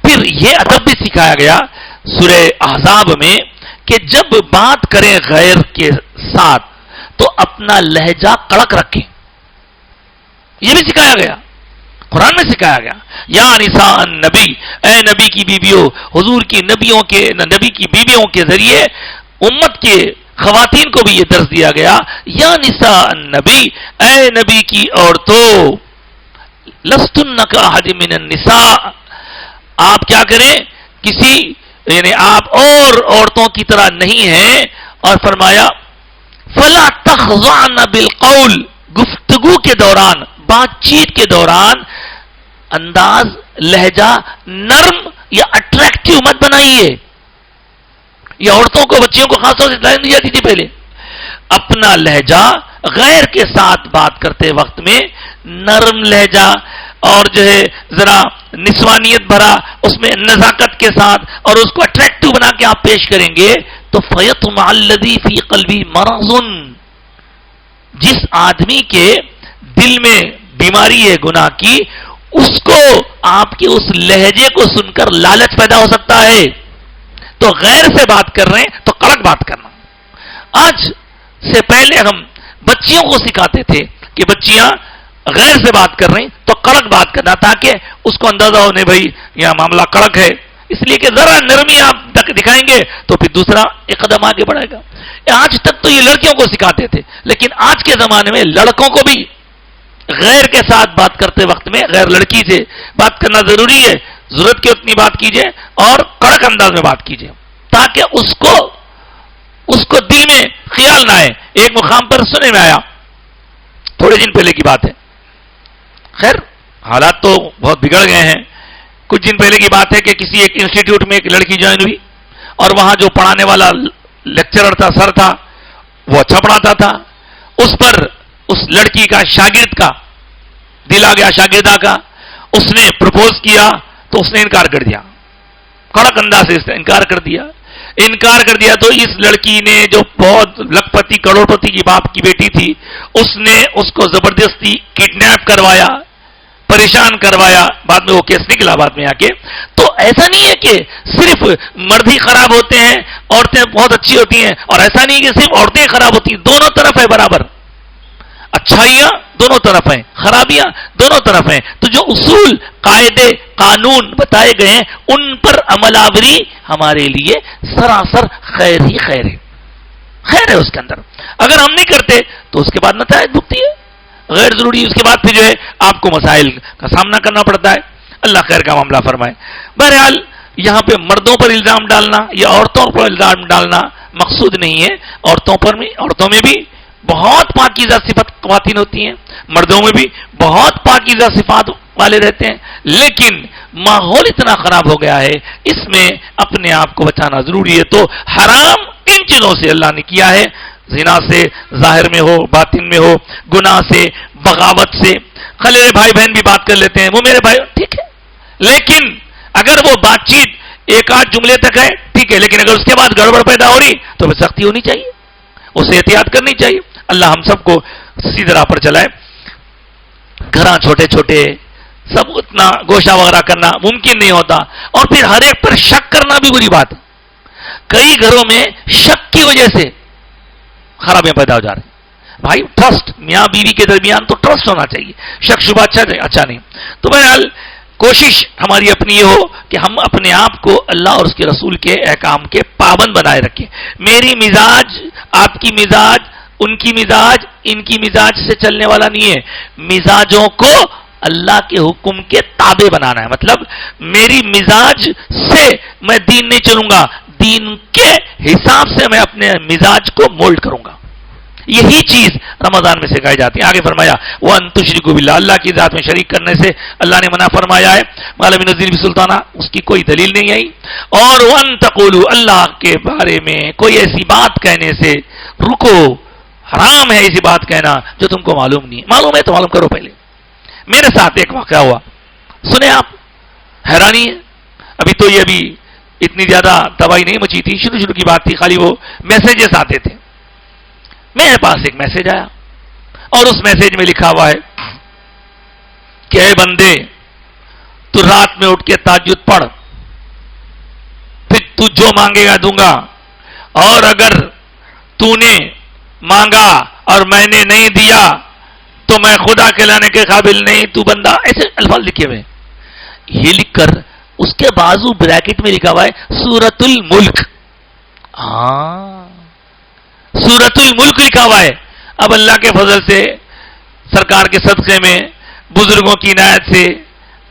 پھر یہ ادب بھی سکھایا گیا سورہ احزاب میں کہ جب بات کریں غیر کے ساتھ تو اپنا لہجہ کڑک رکھیں. یہ بھی سکھایا گیا, قرآن میں سکھایا گیا. یا نساء النبی, اے نبی کی بیویوں, حضور کی نبی کی بیویوں کے ذریعے امت کے خواتین کو بھی یہ درس دیا گیا. یا نساء النبی, اے نبی کی عورتوں, لستن کاحد من النساء, آپ کیا کریں کسی یعنی آپ اور عورتوں کی طرح نہیں ہیں. اور فرمایا فلا تخضعن بالقول, گفتگو کے دوران بات چیت کے دوران انداز لہجہ نرم یا اٹریکٹیو مت بنائیے. یہ عورتوں کو بچیوں کو خاص طور سے تعلیم دی جاتی تھی پہلے. اپنا لہجہ غیر کے ساتھ بات کرتے وقت میں نرم لہجہ اور جو ہے ذرا نسوانیت بھرا, اس میں نزاکت کے ساتھ اور اس کو اٹریکٹیو بنا کے آپ پیش کریں گے تو فَيَطْمَعَ الَّذِي فِي قَلْبِهِ مَرَضٌ, جس آدمی کے دل میں بیماری ہے گناہ کی, اس کو آپ کے اس لہجے کو سن کر لالچ پیدا ہو سکتا ہے. تو غیر سے بات کر رہے ہیں تو کڑک بات کرنا. آج سے پہلے ہم بچیوں کو سکھاتے تھے کہ بچیاں غیر سے بات کر رہی ہیں تو کڑک بات کرنا, تاکہ اس کو اندازہ ہونے بھائی یہاں معاملہ کڑک ہے, اس لیے کہ ذرا نرمی آپ دکھائیں گے تو پھر دوسرا ایک قدم آگے بڑھے گا. آج تک تو یہ لڑکیوں کو سکھاتے تھے, لیکن آج کے زمانے میں لڑکوں کو بھی غیر کے ساتھ بات کرتے وقت میں غیر لڑکی سے بات کرنا ضروری ہے. ضرورت کی اتنی بات کیجیے اور کڑک انداز میں بات کیجیے تاکہ اس کو دل میں خیال نہ آئے. ایک مقام پر سننے میں آیا, تھوڑے دن پہلے کی بات ہے, خیر حالات تو بہت بگڑ گئے ہیں. کچھ دن پہلے کی بات ہے کہ کسی ایک انسٹیٹیوٹ میں ایک لڑکی جوائن ہوئی اور وہاں جو پڑھانے والا لیکچرر تھا, سر تھا, وہ اچھا پڑھاتا تھا. اس پر اس لڑکی کا شاگرد کا دل آ گیا, شاگردہ کا. اس نے پرپوز کیا تو اس نے انکار کر دیا, کڑک انداز سے انکار کر دیا. تو اس لڑکی نے جو بہت لکھ پتی کروڑ پتی کی باپ کی بیٹی تھی, اس نے اس کو زبردستی کڈنیپ کروایا, پریشان کروایا. بعد میں وہ کیس نکلا بعد میں آ کے. تو ایسا نہیں ہے کہ صرف مرد ہی خراب ہوتے ہیں, عورتیں بہت اچھی ہوتی ہیں, اور ایسا نہیں ہے کہ صرف عورتیں خراب ہوتی ہیں. دونوں طرف ہے برابر, اچھائیاں دونوں طرف ہیں, خرابیاں دونوں طرف ہیں. تو جو اصول قاعدے قانون بتائے گئے ہیں ان پر عمل آوری ہمارے لیے سراسر خیر ہی خیر ہے, خیر ہے اس کے اندر. اگر ہم نہیں کرتے تو اس کے بعد نتائج بھگتی ہے غیر ضروری. اس کے بعد پھر جو ہے آپ کو مسائل کا سامنا کرنا پڑتا ہے. اللہ خیر کا معاملہ فرمائے. بہرحال یہاں پہ مردوں پر الزام ڈالنا یا عورتوں پر الزام ڈالنا مقصود نہیں ہے. عورتوں میں بھی بہت پاکیزہ صفت خواتین ہوتی ہیں, مردوں میں بھی بہت پاکیزہ صفات والے رہتے ہیں, لیکن ماحول اتنا خراب ہو گیا ہے, اس میں اپنے آپ کو بچانا ضروری ہے. تو حرام ان چیزوں سے اللہ نے کیا ہے, زنا سے ظاہر میں ہو باطن میں ہو, گناہ سے, بغاوت سے. خلیل بھائی بہن بھی بات کر لیتے ہیں, وہ میرے بھائی ٹھیک ہے, لیکن اگر وہ بات چیت ایک آدھ جملے تک ہے ٹھیک ہے, لیکن اگر اس کے بعد گڑبڑ پیدا ہو رہی تو پھر سختی ہونی چاہیے, اسے احتیاط کرنی چاہیے. اللہ ہم سب کو سیدھی راہ پر چلائے. گھراں چھوٹے چھوٹے سب اتنا گوشہ وغیرہ کرنا ممکن نہیں ہوتا, اور پھر ہر ایک پر شک کرنا بھی بری بات ہے. کئی گھروں میں شک کی وجہ سے خرابیاں پیدا ہو جا رہی ہیں. بھائی ٹرسٹ, میاں بیوی کے درمیان تو ٹرسٹ ہونا چاہیے, شک شبہ اچھا نہیں. تو بہرحال کوشش ہماری اپنی یہ ہو کہ ہم اپنے آپ کو اللہ اور اس کے رسول کے احکام کے پابند بنائے رکھیں. میری مزاج, آپ کی مزاج, ان کی مزاج, ان کی مزاج سے چلنے والا نہیں ہے. مزاجوں کو اللہ کے حکم کے تابع بنانا ہے. مطلب میری مزاج سے میں دین نہیں چلوں گا, دین کے حساب سے میں اپنے مزاج کو مولڈ کروں گا. یہی چیز رمضان میں سکھائی جاتی ہے. آگے فرمایا وَأَن تُشْرِكُوا بِاللَّهِ، اللہ کی ذات میں شریک کرنے سے اللہ نے منع فرمایا ہے. مَا لَمْ يُنَزِّلْ بِهِ سُلْطَانًا، اس کی کوئی دلیل نہیں آئی. اور وَأَن تَقُولُوا، اللہ کے بارے میں کوئی ایسی بات کہنے سے رکو، حرام ہے ایسی بات کہنا جو تم کو معلوم نہیں ہے. معلوم ہے تو معلوم کرو. پہلے میرے ساتھ ایک واقعہ ہوا، سنیں آپ، حیرانی ہے. ابھی اتنی زیادہ تباہی نہیں مچی تھی، شروع کی بات تھی، خالی وہ میسیجز آتے تھے. میرے پاس ایک میسج آیا اور اس میسج میں لکھا ہوا ہے کہ اے بندے، تو رات میں اٹھ کے تہجد پڑھ، پھر تو جو مانگے گا دوں گا، اور اگر تو نے مانگا اور میں نے نہیں دیا تو میں خدا کھلانے کے قابل نہیں، تو بندہ. ایسے الفاظ لکھے ہوئے. یہ لکھ کر اس کے بازو بریکٹ میں لکھا ہوا ہے سورۃ الملک. سورۃ الملک لکھا ہوا ہے. اب اللہ کے فضل سے، سرکار کے صدقے میں، بزرگوں کی عنایت سے،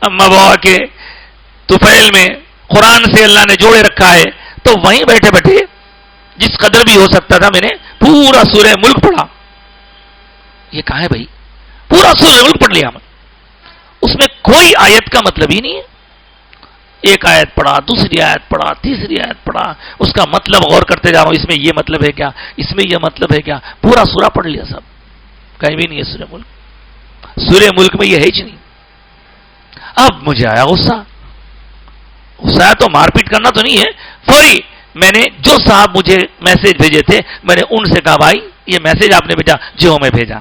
اما بابا کے طفیل میں قرآن سے اللہ نے جوڑے رکھا ہے. تو وہیں بیٹھے بیٹھے جس قدر بھی ہو سکتا تھا میں نے پورا سورہ ملک پڑھا. یہ کہاں ہے بھائی؟ پورا سورہ ملک پڑھ لیا. اس میں کوئی آیت کا مطلب ہی نہیں ہے. ایک آیت پڑھا، دوسری آیت پڑھا، تیسری آیت پڑھا، اس کا مطلب غور کرتے جا رہا ہوں، اس میں یہ مطلب ہے کیا، اس میں یہ مطلب ہے کیا. پورا سورہ پڑھ لیا سب، کہیں بھی نہیں ہے سورہ ملک. سورہ ملک میں یہ ہے ہی نہیں. اب مجھے آیا غصہ تو مار پیٹ کرنا تو نہیں ہے. فوری میں نے جو صاحب مجھے میسج بھیجے تھے میں نے ان سے کہا بھائی یہ میسج آپ نے بھیجا؟ جو میں بھیجا.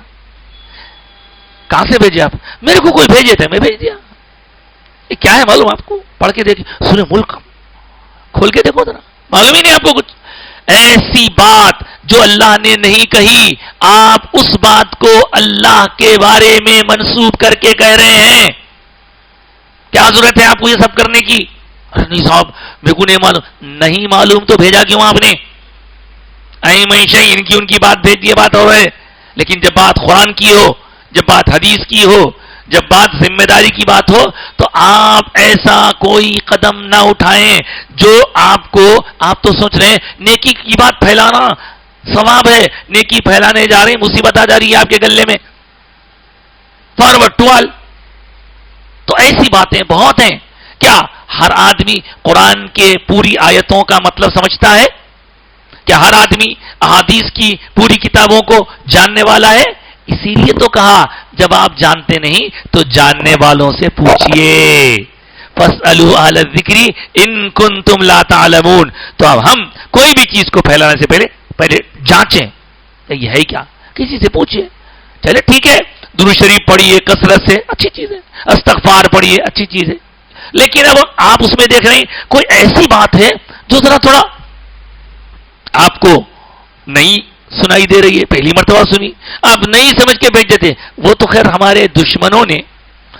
کہاں سے بھیجے آپ؟ میرے کو کوئی بھیجے تھے، میں بھیج دیا. یہ کیا ہے معلوم آپ کو؟ پڑھ کے دیکھ، سورہ ملک کھول کے دیکھو ذرا، معلوم ہی نہیں آپ کو کچھ. ایسی بات جو اللہ نے نہیں کہی، آپ اس بات کو اللہ کے بارے میں منسوب کر کے کہہ رہے ہیں. کیا ضرورت ہے آپ کو یہ سب کرنے کی؟ ارے نہیں صاحب میرے کو نہیں معلوم. نہیں معلوم تو بھیجا کیوں آپ نے؟ ان کی بات بھیج دیے، بات ہو رہے. لیکن جب بات قرآن کی ہو، جب بات حدیث کی ہو، جب بات ذمہ داری کی بات ہو، تو آپ ایسا کوئی قدم نہ اٹھائیں جو آپ تو سوچ رہے ہیں نیکی کی بات پھیلانا ثواب ہے، نیکی پھیلانے جا رہے ہیں، مصیبت آ جا رہی ہے آپ کے گلے میں. Forward to all. تو ایسی باتیں بہت ہیں. کیا ہر آدمی قرآن کے پوری آیتوں کا مطلب سمجھتا ہے؟ کیا ہر آدمی احادیث کی پوری کتابوں کو جاننے والا ہے؟ اسی لیے تو کہا جب آپ جانتے نہیں تو جاننے والوں سے پوچھئے. فَاسْأَلُوا أَهْلَ الذِّكْرِ إِن كُنتُمْ لَا تَعْلَمُونَ. تو اب ہم کوئی بھی چیز کو پھیلانے سے پہلے جانچیں یہ ہے کیا، کسی سے پوچھئے. چلے ٹھیک ہے، درود شریف پڑھیے کثرت سے، اچھی چیز ہے. استغفار پڑھیے، اچھی چیز ہے. لیکن اب آپ اس میں دیکھ رہے ہیں کوئی ایسی بات ہے جو ذرا تھوڑا آپ کو نہیں سنائی دے رہی ہے، پہلی مرتبہ سنی، آپ نہیں سمجھ کے بیٹھ جاتے. وہ تو خیر ہمارے دشمنوں نے،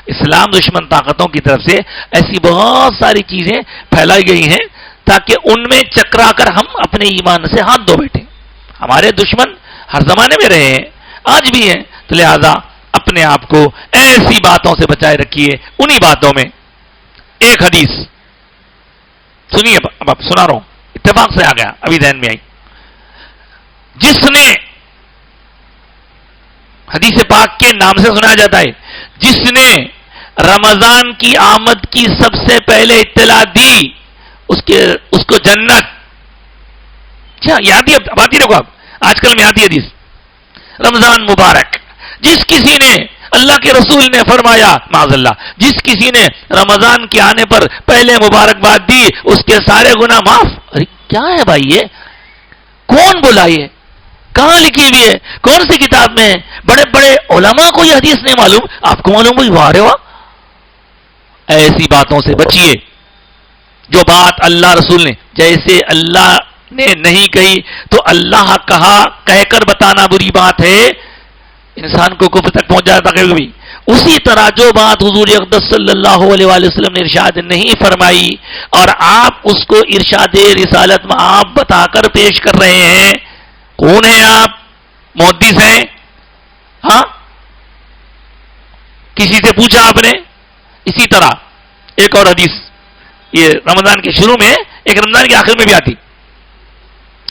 اسلام دشمن طاقتوں کی طرف سے ایسی بہت ساری چیزیں پھیلائی گئی ہیں تاکہ ان میں چکرا کر ہم اپنے ایمان سے ہاتھ دھو بیٹھیں. ہمارے دشمن ہر زمانے میں رہے ہیں، آج بھی ہیں. تو لہذا اپنے آپ کو ایسی باتوں سے بچائے رکھیے. انہی باتوں میں ایک حدیث سنیے، اب آپ سنا رہا ہوں، اتفاق سے آ گیا ابھی ذہن میں آئی. جس نے، حدیث پاک کے نام سے سنا جاتا ہے، جس نے رمضان کی آمد کی سب سے پہلے اطلاع دی اس کو جنت. کیا یاد ہی اب آتی رکھو، آپ آج کل میں آتی حدیث رمضان مبارک. جس کسی نے، اللہ کے رسول نے فرمایا معاذ اللہ، جس کسی نے رمضان کے آنے پر پہلے مبارکباد دی اس کے سارے گناہ معاف. ارے کیا ہے بھائی یہ؟ کون بولا یہ؟ کہاں لکھی ہوئی ہے؟ کون سی کتاب میں ہے؟ بڑے بڑے علماء کو یہ حدیث نہیں معلوم، آپ کو معلوم ہوئی؟ واہ رے واہ. ایسی باتوں سے بچیے جو بات اللہ رسول نے، جیسے اللہ نے نہیں کہی تو اللہ کہا کہہ کر بتانا بری بات ہے، انسان کو کفر تک پہنچ جاتا کبھی بھی. اسی طرح جو بات حضور اقدس صلی اللہ علیہ وآلہ وسلم نے ارشاد نہیں فرمائی اور آپ اس کو ارشاد رسالت میں آپ بتا کر پیش کر رہے ہیں. کون ہیں آپ؟ محدث ہیں؟ ہاں، کسی سے پوچھا آپ نے؟ اسی طرح ایک اور حدیث، یہ رمضان کے شروع میں، ایک رمضان کے آخر میں بھی آتی،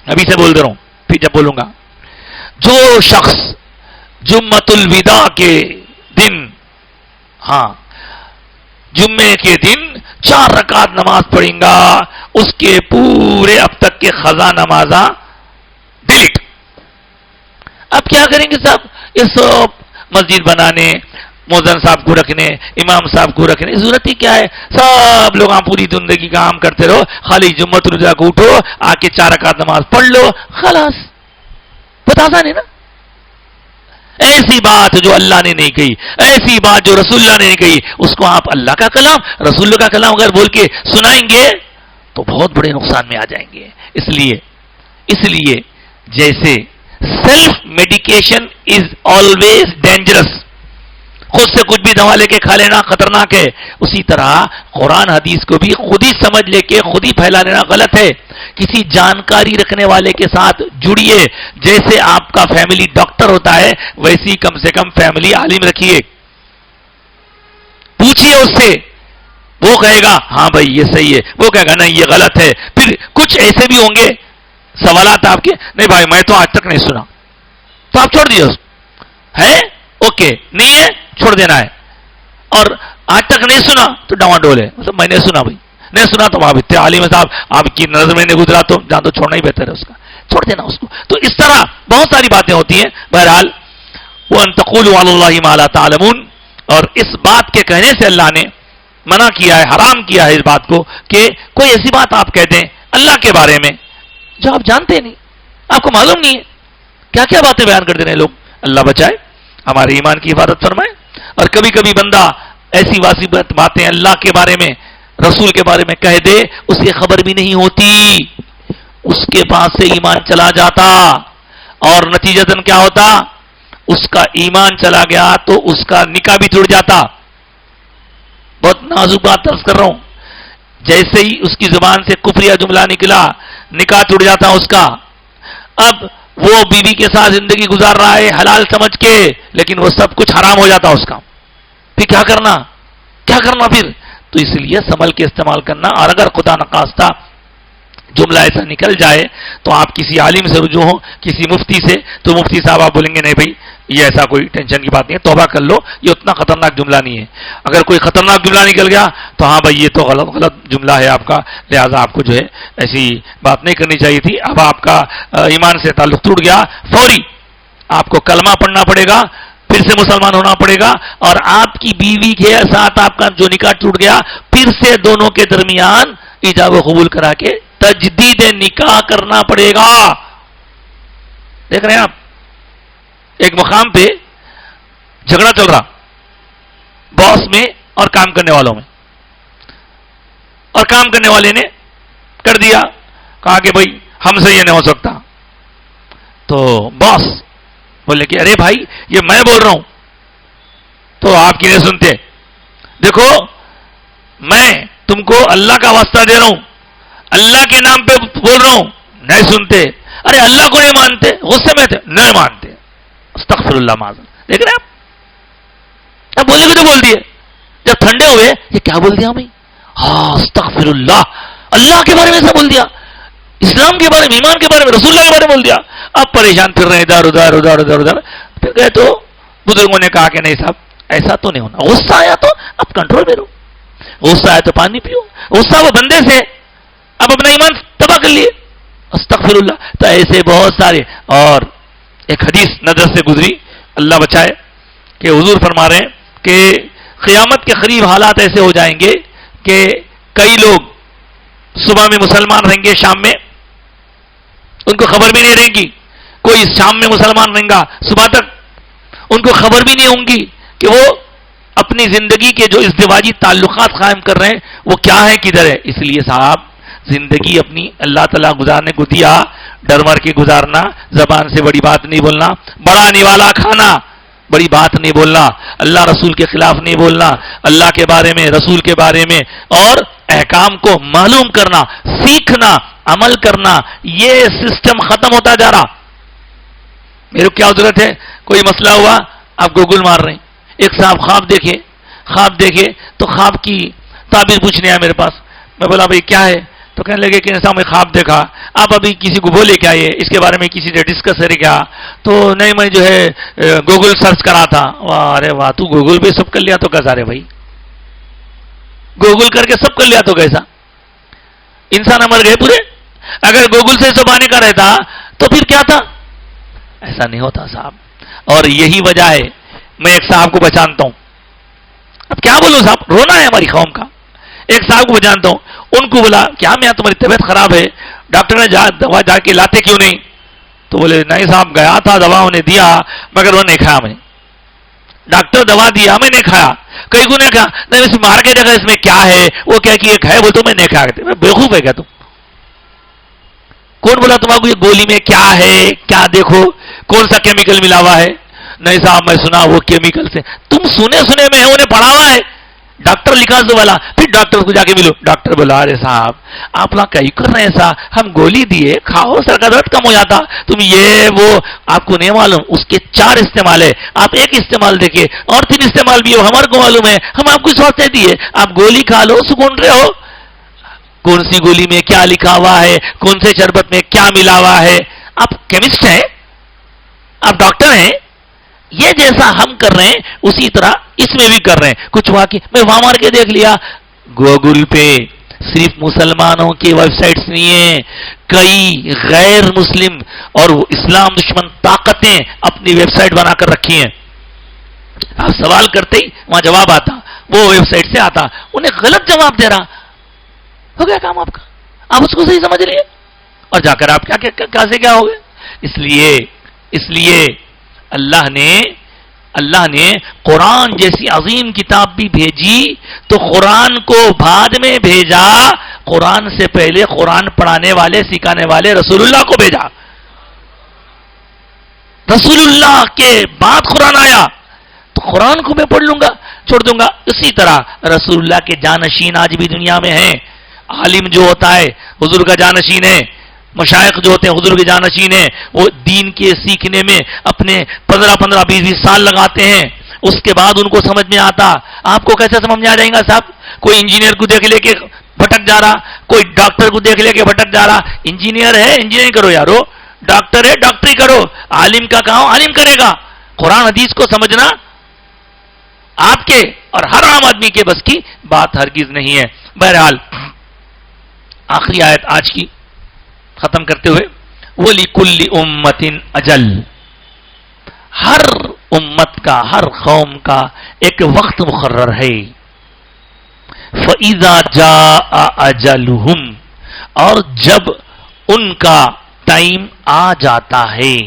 ابھی سے بول دے رہا ہوں پھر جب بولوں گا. جو شخص جمعۃ الوداع کے دن، ہاں جمعے کے دن 4 رکعت نماز پڑھیں گا، اس کے پورے اب تک کے قضا نمازاں ڈیلیٹ۔ اب کیا کریں گے صاحب؟ اس مسجد بنانے، مؤذن صاحب کو رکھنے، امام صاحب کو رکھنے ضرورت ہی کیا ہے؟ سب لوگ پوری زندگی کام کرتے رہو، خالی جمعۃ الوداع کو اٹھو، آ کے 4 رکعت نماز پڑھ لو، خلاص۔ بتا نہیں نا، ایسی بات جو اللہ نے نہیں کہی، ایسی بات جو رسول اللہ نے نہیں کہی، اس کو آپ اللہ کا کلام، رسول اللہ کا کلام اگر بول کے سنائیں گے تو بہت بڑے نقصان میں آ جائیں گے۔ اس لیے جیسے self medication is always dangerous, خود سے کچھ بھی دوا لے کے کھا لینا خطرناک ہے، اسی طرح قرآن حدیث کو بھی خود ہی سمجھ لے کے خود ہی پھیلا لینا غلط ہے۔ کسی جانکاری رکھنے والے کے ساتھ جڑیے، جیسے آپ کا فیملی ڈاکٹر ہوتا ہے ویسی کم سے کم فیملی عالم رکھیے، پوچھئے اس سے، وہ کہے گا ہاں بھائی یہ صحیح ہے، وہ کہے گا نہیں یہ غلط ہے۔ پھر کچھ ایسے بھی ہوں گے سوالات آپ کے، نہیں بھائی میں تو آج تک نہیں سنا، تو آپ چھوڑ دیے اس ہے، اوکے نہیں ہے چھوڑ دینا ہے، اور آج تک نہیں سنا تو ڈاواں ڈول ہے، مطلب میں نے سنا بھائی، نہیں سنا تو آپ اتنے عالم صاحب آپ کی نظر میں نہیں گزرا تو جان تو چھوڑنا ہی بہتر ہے، اس کا چھوڑ دینا اس کو۔ تو اس طرح بہت ساری باتیں ہوتی ہیں۔ بہرحال وَأَن تَقُولُوا عَلَى اللَّهِ مَا لَا تَعْلَمُونَ، اور اس بات کے کہنے سے اللہ نے منع کیا ہے، حرام کیا ہے اس بات کو کہ کوئی ایسی بات آپ کہہ دیں اللہ کے بارے میں جو آپ جانتے نہیں، آپ کو معلوم نہیں ہے، کیا کیا باتیں بیان کر دے رہے ہیں لوگ۔ اللہ بچائے، ہمارے ایمان کی حفاظت فرمائے۔ اور کبھی کبھی بندہ ایسی واضح باتیں اللہ کے بارے میں، رسول کے بارے میں کہہ دے، اسے خبر بھی نہیں ہوتی، اس کے پاس سے ایمان چلا جاتا، اور نتیجتاً کیا ہوتا؟ اس کا ایمان چلا گیا تو اس کا نکاح بھی ٹوٹ جاتا۔ بہت نازک بات عرض کر رہا ہوں، جیسے ہی اس کی زبان سے کفریہ جملہ نکلا نکاح ٹوٹ جاتا اس کا۔ اب وہ بیوی کے ساتھ زندگی گزار رہا ہے حلال سمجھ کے، لیکن وہ سب کچھ حرام ہو جاتا اس کا۔ پھر کیا کرنا پھر؟ تو اس لیے سنبھل کے استعمال کرنا، اور اگر خدا نخواستہ جملہ ایسا نکل جائے تو آپ کسی عالم سے رجوع ہو، کسی مفتی سے، تو مفتی صاحب آپ بولیں گے نہیں بھائی یہ ایسا کوئی ٹینشن کی بات نہیں ہے، توبہ کر لو، یہ اتنا خطرناک جملہ نہیں ہے۔ اگر کوئی خطرناک جملہ نکل گیا تو ہاں بھائی یہ تو غلط جملہ ہے آپ کا، لہذا آپ کو جو ہے ایسی بات نہیں کرنی چاہیے تھی۔ اب آپ کا ایمان سے تعلق ٹوٹ گیا، فوری آپ کو کلمہ پڑھنا پڑے گا، پھر سے مسلمان ہونا پڑے گا، اور آپ کی بیوی کے ساتھ آپ کا جو نکاح ٹوٹ گیا پھر سے دونوں کے درمیان ایجاب و قبول کرا کے تجدید نکاح کرنا پڑے گا۔ دیکھ رہے ہیں آپ، ایک مقام پہ جھگڑا چل رہا باس میں اور کام کرنے والوں میں، اور کام کرنے والے نے کر دیا، کہا کہ بھائی ہم سے یہ نہیں ہو سکتا، تو باس بولے کہ ارے بھائی یہ میں بول رہا ہوں، تو آپ کی نہیں سنتے، دیکھو میں تم کو اللہ کا واسطہ دے رہا ہوں، اللہ کے نام پہ بول رہا ہوں، نہیں سنتے، ارے اللہ کو نہیں مانتے، غصے میں تھے نہیں مانتے، استغفر اللہ معاذ۔ دیکھ رہے آپ، اب بولے بھی تو بول دیے، جب ٹھنڈے ہوئے یہ کیا بول دیا ہمیں؟ ہاں استغفر اللہ، اللہ کے بارے میں ایسا بول دیا، اسلام کے بارے میں، ایمان کے بارے میں، رسول اللہ کے بارے میں بول دیا۔ اب پریشان پھر رہے ادھر ادھر۔ پھر گئے تو بزرگوں نے کہا کہ نہیں صاحب ایسا تو نہیں ہونا، غصہ آیا تو اب کنٹرول میں رہو، غصہ آیا تو پانی پیو، غصہ وہ بندے سے، اب اپنا ایمان تباہ کر لیے، استغفر اللہ۔ تو ایسے بہت سارے، اور ایک حدیث نظر سے گزری، اللہ بچائے، کہ حضور فرما رہے ہیں کہ قیامت کے قریب حالات ایسے ہو جائیں گے کہ کئی لوگ صبح میں مسلمان رہیں گے، شام میں ان کو خبر بھی نہیں رہے گی، کوئی شام میں مسلمان رہیں گا صبح تک ان کو خبر بھی نہیں ہوں گی کہ وہ اپنی زندگی کے جو ازدواجی تعلقات قائم کر رہے ہیں وہ کیا ہے، کدھر ہے۔ اس لیے صاحب زندگی اپنی اللہ تعالیٰ گزارنے کو دیا، ڈر مر کے گزارنا، زبان سے بڑی بات نہیں بولنا، بڑا نوالا کھانا، بڑی بات نہیں بولنا، اللہ رسول کے خلاف نہیں بولنا، اللہ کے بارے میں، رسول کے بارے میں، اور احکام کو معلوم کرنا، سیکھنا، عمل کرنا، یہ سسٹم ختم ہوتا جا رہا۔ میرے کو کیا ضرورت ہے، کوئی مسئلہ ہوا آپ گوگل مار رہے ہیں، ایک صاحب خواب دیکھے تو خواب کی تعبیر پوچھنے آیا میرے پاس، میں بولا بھائی کیا ہے، تو کہنے لگے کہ صاحب میں خواب دیکھا. آپ ابھی کسی کو بولے کیا یہ اس کے بارے میں کسی سے ڈسکس کرے کیا؟ تو نہیں میں جو ہے گوگل سرچ کرا تھا. ارے واہ تو گوگل پہ سب کر لیا تو کیسا رے بھائی؟ گوگل کر کے سب کر لیا تو کیسا؟ انسان مر گئے پورے. اگر گوگل سے سب آنے کا رہتا تو پھر کیا تھا؟ ایسا نہیں ہوتا صاحب. اور یہی وجہ ہے میں ایک صاحب کو پہچانتا ہوں. اب کیا بولوں صاحب، رونا ہے ہماری قوم کا. ایک صاحب کو پہچانتا ہوں، ان کو بولا کیا میاں تمہاری طبیعت خراب ہے، ڈاکٹر نے دوا جا کے لاتے کیوں نہیں؟ تو بولے نہیں صاحب گیا تھا، دوا انہیں دیا مگر وہ نہیں کھایا. میں ڈاکٹر دوا دیا میں نہیں کھایا. کئی کو نہیں کھایا. نہیں اس مار کے دیکھا اس میں کیا ہے، وہ کیا کہ ایک ہے بول تو میں نہیں کھایا. میں بیوقوف ہے کیا تم؟ کون بولا تمہارا کو یہ گولی میں کیا ہے، کیا دیکھو کون سا کیمیکل ملا ہوا ہے؟ نہیں صاحب میں سنا وہ کیمیکل سے. تم سنے میں ہے، انہیں پڑھا ہوا ہے. ڈاکٹر لکھا دو والا، پھر ڈاکٹر کو جا کے ملو. ڈاکٹر بولا ارے صاحب آپ لوگ کہیں کر رہے ہیں ایسا، ہم گولی دیے کھاؤ سر کا درد کم ہو جاتا. تم یہ وہ آپ کو نہیں معلوم اس کے 4 استعمال ہے، آپ ایک استعمال دیکھے اور 3 استعمال بھی ہو ہمارے کو معلوم ہے. ہم آپ کو سوچتے دیے آپ گولی کھا لو سکون رہے ہو. کون سی گولی میں کیا لکھا ہوا ہے، کون سے شربت میں کیا ملا ہوا ہے؟ آپ کیمسٹ ہیں، آپ ڈاکٹر ہیں. یہ جیسا ہم کر رہے ہیں اسی طرح اس میں بھی کر رہے ہیں. کچھ ہوا کہ میں وہاں مار کے دیکھ لیا. گوگل پہ صرف مسلمانوں کی ویب سائٹس نہیں ہیں، کئی غیر مسلم اور اسلام دشمن طاقتیں اپنی ویب سائٹ بنا کر رکھی ہیں. آپ سوال کرتے ہی وہاں جواب آتا، وہ ویب سائٹ سے آتا، انہیں غلط جواب دے رہا. ہو گیا کام آپ کا، آپ اس کو صحیح سمجھ لیے اور جا کر آپ کیا سے کیا ہو گئے. اس لیے اللہ نے قرآن جیسی عظیم کتاب بھی بھیجی تو قرآن کو بعد میں بھیجا. قرآن سے پہلے قرآن پڑھانے والے سکھانے والے رسول اللہ کو بھیجا. رسول اللہ کے بعد قرآن آیا تو قرآن کو میں پڑھ لوں گا چھوڑ دوں گا. اسی طرح رسول اللہ کے جانشین آج بھی دنیا میں ہیں. عالم جو ہوتا ہے حضور کا جانشین ہے، مشائخ جو ہوتے ہیں حضور کے جانشین ہیں. وہ دین کے سیکھنے میں اپنے 15 20 سال لگاتے ہیں. اس کے بعد ان کو سمجھ میں آتا. آپ کو کیسے سمجھ میں آ جائے گا صاحب؟ کوئی انجینئر کو دیکھ لے کے بھٹک جا رہا، کوئی ڈاکٹر کو دیکھ لے کے بھٹک جا رہا. انجینئر ہے انجینئرنگ کرو یارو، ڈاکٹر ہے ڈاکٹری کرو، عالم کا کام عالم کرے گا. قرآن حدیث کو سمجھنا آپ کے اور ہر عام آدمی کے بس کی بات ہرگز نہیں ہے. بہرحال آخری آیت آج کی ختم کرتے ہوئے، وَلِكُلِّ أُمَّةٍ أَجَلٌ، ہر امت کا ہر قوم کا ایک وقت مقرر ہے. فَإِذَا جَاءَ أَجَلُهُمْ، اور جب ان کا ٹائم آ جاتا ہے،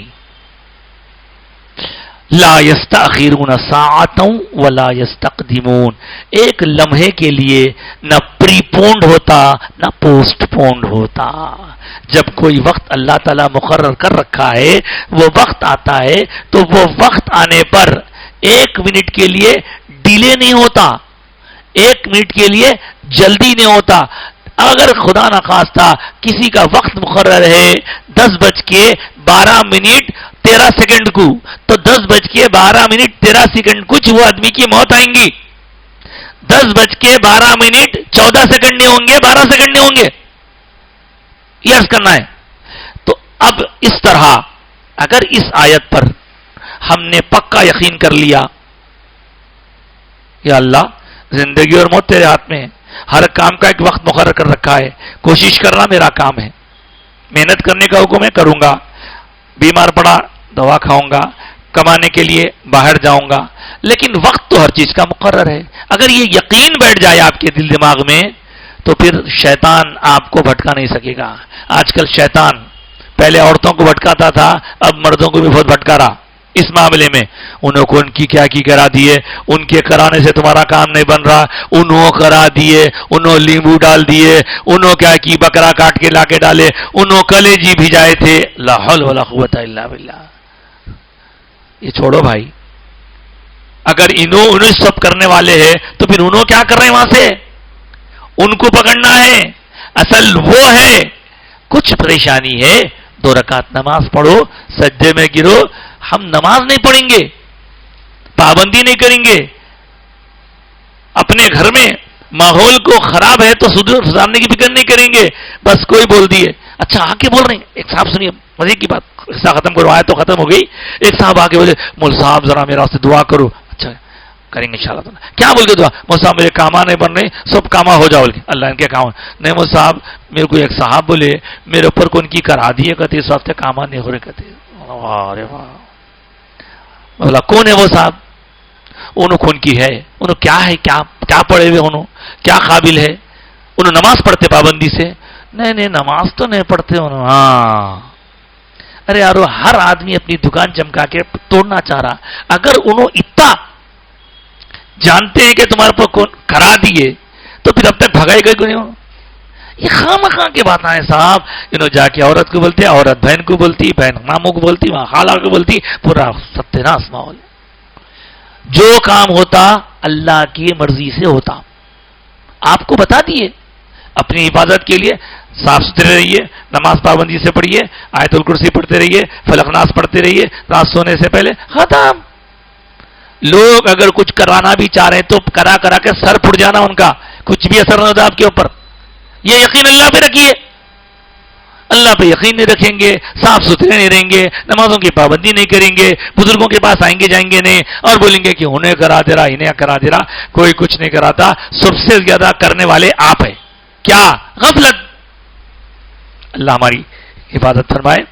لا يستأخرون ساعة ولا يستقدمون، ایک لمحے کے لیے نہ پری پونڈ ہوتا نہ پوسٹ پونڈ ہوتا. جب کوئی وقت اللہ تعالیٰ مقرر کر رکھا ہے وہ وقت آتا ہے تو وہ وقت آنے پر 1 منٹ کے لیے ڈیلے نہیں ہوتا، 1 منٹ کے لیے جلدی نہیں ہوتا. اگر خدا نخواستہ کسی کا وقت مقرر ہے 10:12 کو، تو 10:12 کچھ وہ آدمی کی موت آئیں گی. 10:12 14 نہیں ہوں گے، 12 سیکنڈ نہیں ہوں گے. یس کرنا ہے. تو اب اس طرح اگر اس آیت پر ہم نے پکا یقین کر لیا، یا اللہ زندگی اور موت تیرے ہاتھ میں ہے، ہر کام کا ایک وقت مقرر کر رکھا ہے، کوشش کرنا میرا کام ہے، محنت کرنے کا حکم ہے کروں گا، بیمار پڑا دوا کھاؤں گا، کمانے کے لیے باہر جاؤں گا، لیکن وقت تو ہر چیز کا مقرر ہے. اگر یہ یقین بیٹھ جائے آپ کے دل دماغ میں تو پھر شیطان آپ کو بھٹکا نہیں سکے گا. آج کل شیطان پہلے عورتوں کو بھٹکاتا تھا، اب مردوں کو بھی بہت بھٹکا رہا. اس معاملے میں انہوں کو ان کی کیا کی کرا دیے، ان کے کرانے سے تمہارا کام نہیں بن رہا، انہوں کرا دیے، انہوں لیمبو ڈال دیے، انہوں کیا کی بکرا کاٹ کے لا کے ڈالے، انہوں کلیجی بھجائے تھے. لا حول ولا قوت الا باللہ. یہ چھوڑو بھائی، اگر انہوں سب کرنے والے ہیں تو پھر انہوں کیا کر رہے ہیں وہاں سے؟ ان کو پکڑنا ہے. اصل وہ ہے کچھ پریشانی ہے 2 رکعت نماز پڑھو، سجدے میں گرو. ہم نماز نہیں پڑھیں گے، پابندی نہیں کریں گے، اپنے گھر میں ماحول کو خراب ہے تو سدھارنے کی فکر نہیں کریں گے. بس کوئی بول دیے, اچھا آ کے بول رہے ہیں. ایک صاحب سنیے مزے کی بات, حصہ ختم کرو, آیا تو ختم ہو گئی. ایک صاحب آ کے بولے مول صاحب ذرا میرا سے دعا کرو. اچھا کریں گے انشاءاللہ. کیا بول کے دعا؟ مول صاحب میرے کاما نہیں بن رہے, سب کاما ہو جاؤ. اللہ ان کے کام نہیں. مول صاحب میرے کو ایک صاحب بولے میرے اوپر کو ان کی کرا دیے, کہتے اس وقت کاما نہیں ہو رہے. کہتے ارے واہ, بولا کون ہے وہ صاحب؟ انہوں کون کی ہے, انہوں کیا ہے, کیا پڑھے ہوئے, انہوں کیا قابل ہے, انہوں نماز پڑھتے پابندی سے؟ نہیں نماز تو نہیں پڑھتے انہوں. ہاں ارے یارو, ہر آدمی اپنی دکان چمکا کے توڑنا چاہ رہا. اگر انہوں اتنا جانتے ہیں کہ تمہارے پر کون کرا دیے تو پھر اب تک بھگائے گئے کیوں نہیں؟ یہ خواہ کی بات ہے صاحب. انہوں جا کے عورت کو بولتے, عورت بہن کو بولتی, بہن ماموں کو بولتی, وہاں خالہ کو بولتی, پورا ستیہناس ماحول. جو کام ہوتا اللہ کی مرضی سے ہوتا. آپ کو بتا دیے اپنی حفاظت کے لیے صاف ستھرے رہیے, نماز پابندی سے پڑھیے, آیت الکرسی پڑھتے رہیے, فلق ناس پڑھتے رہیے رات سونے سے پہلے, ختم. لوگ اگر کچھ کرانا بھی چاہ رہے ہیں تو کرا کے سر پھٹ جانا ان کا, کچھ بھی اثر نہ ہوتا آپ کے اوپر. یہ یقین اللہ پہ رکھیے. اللہ پہ یقین نہیں رکھیں گے, صاف ستھرے نہیں رہیں گے, نمازوں کی پابندی نہیں کریں گے, بزرگوں کے پاس آئیں گے جائیں گے نہیں, اور بولیں گے کہ انہیں کرا دے رہا, انہیں کرا دے رہا. کوئی کچھ نہیں کراتا. سب سے زیادہ کرنے والے آپ ہیں. کیا؟ غفلت. اللہ ہماری حفاظت فرمائے.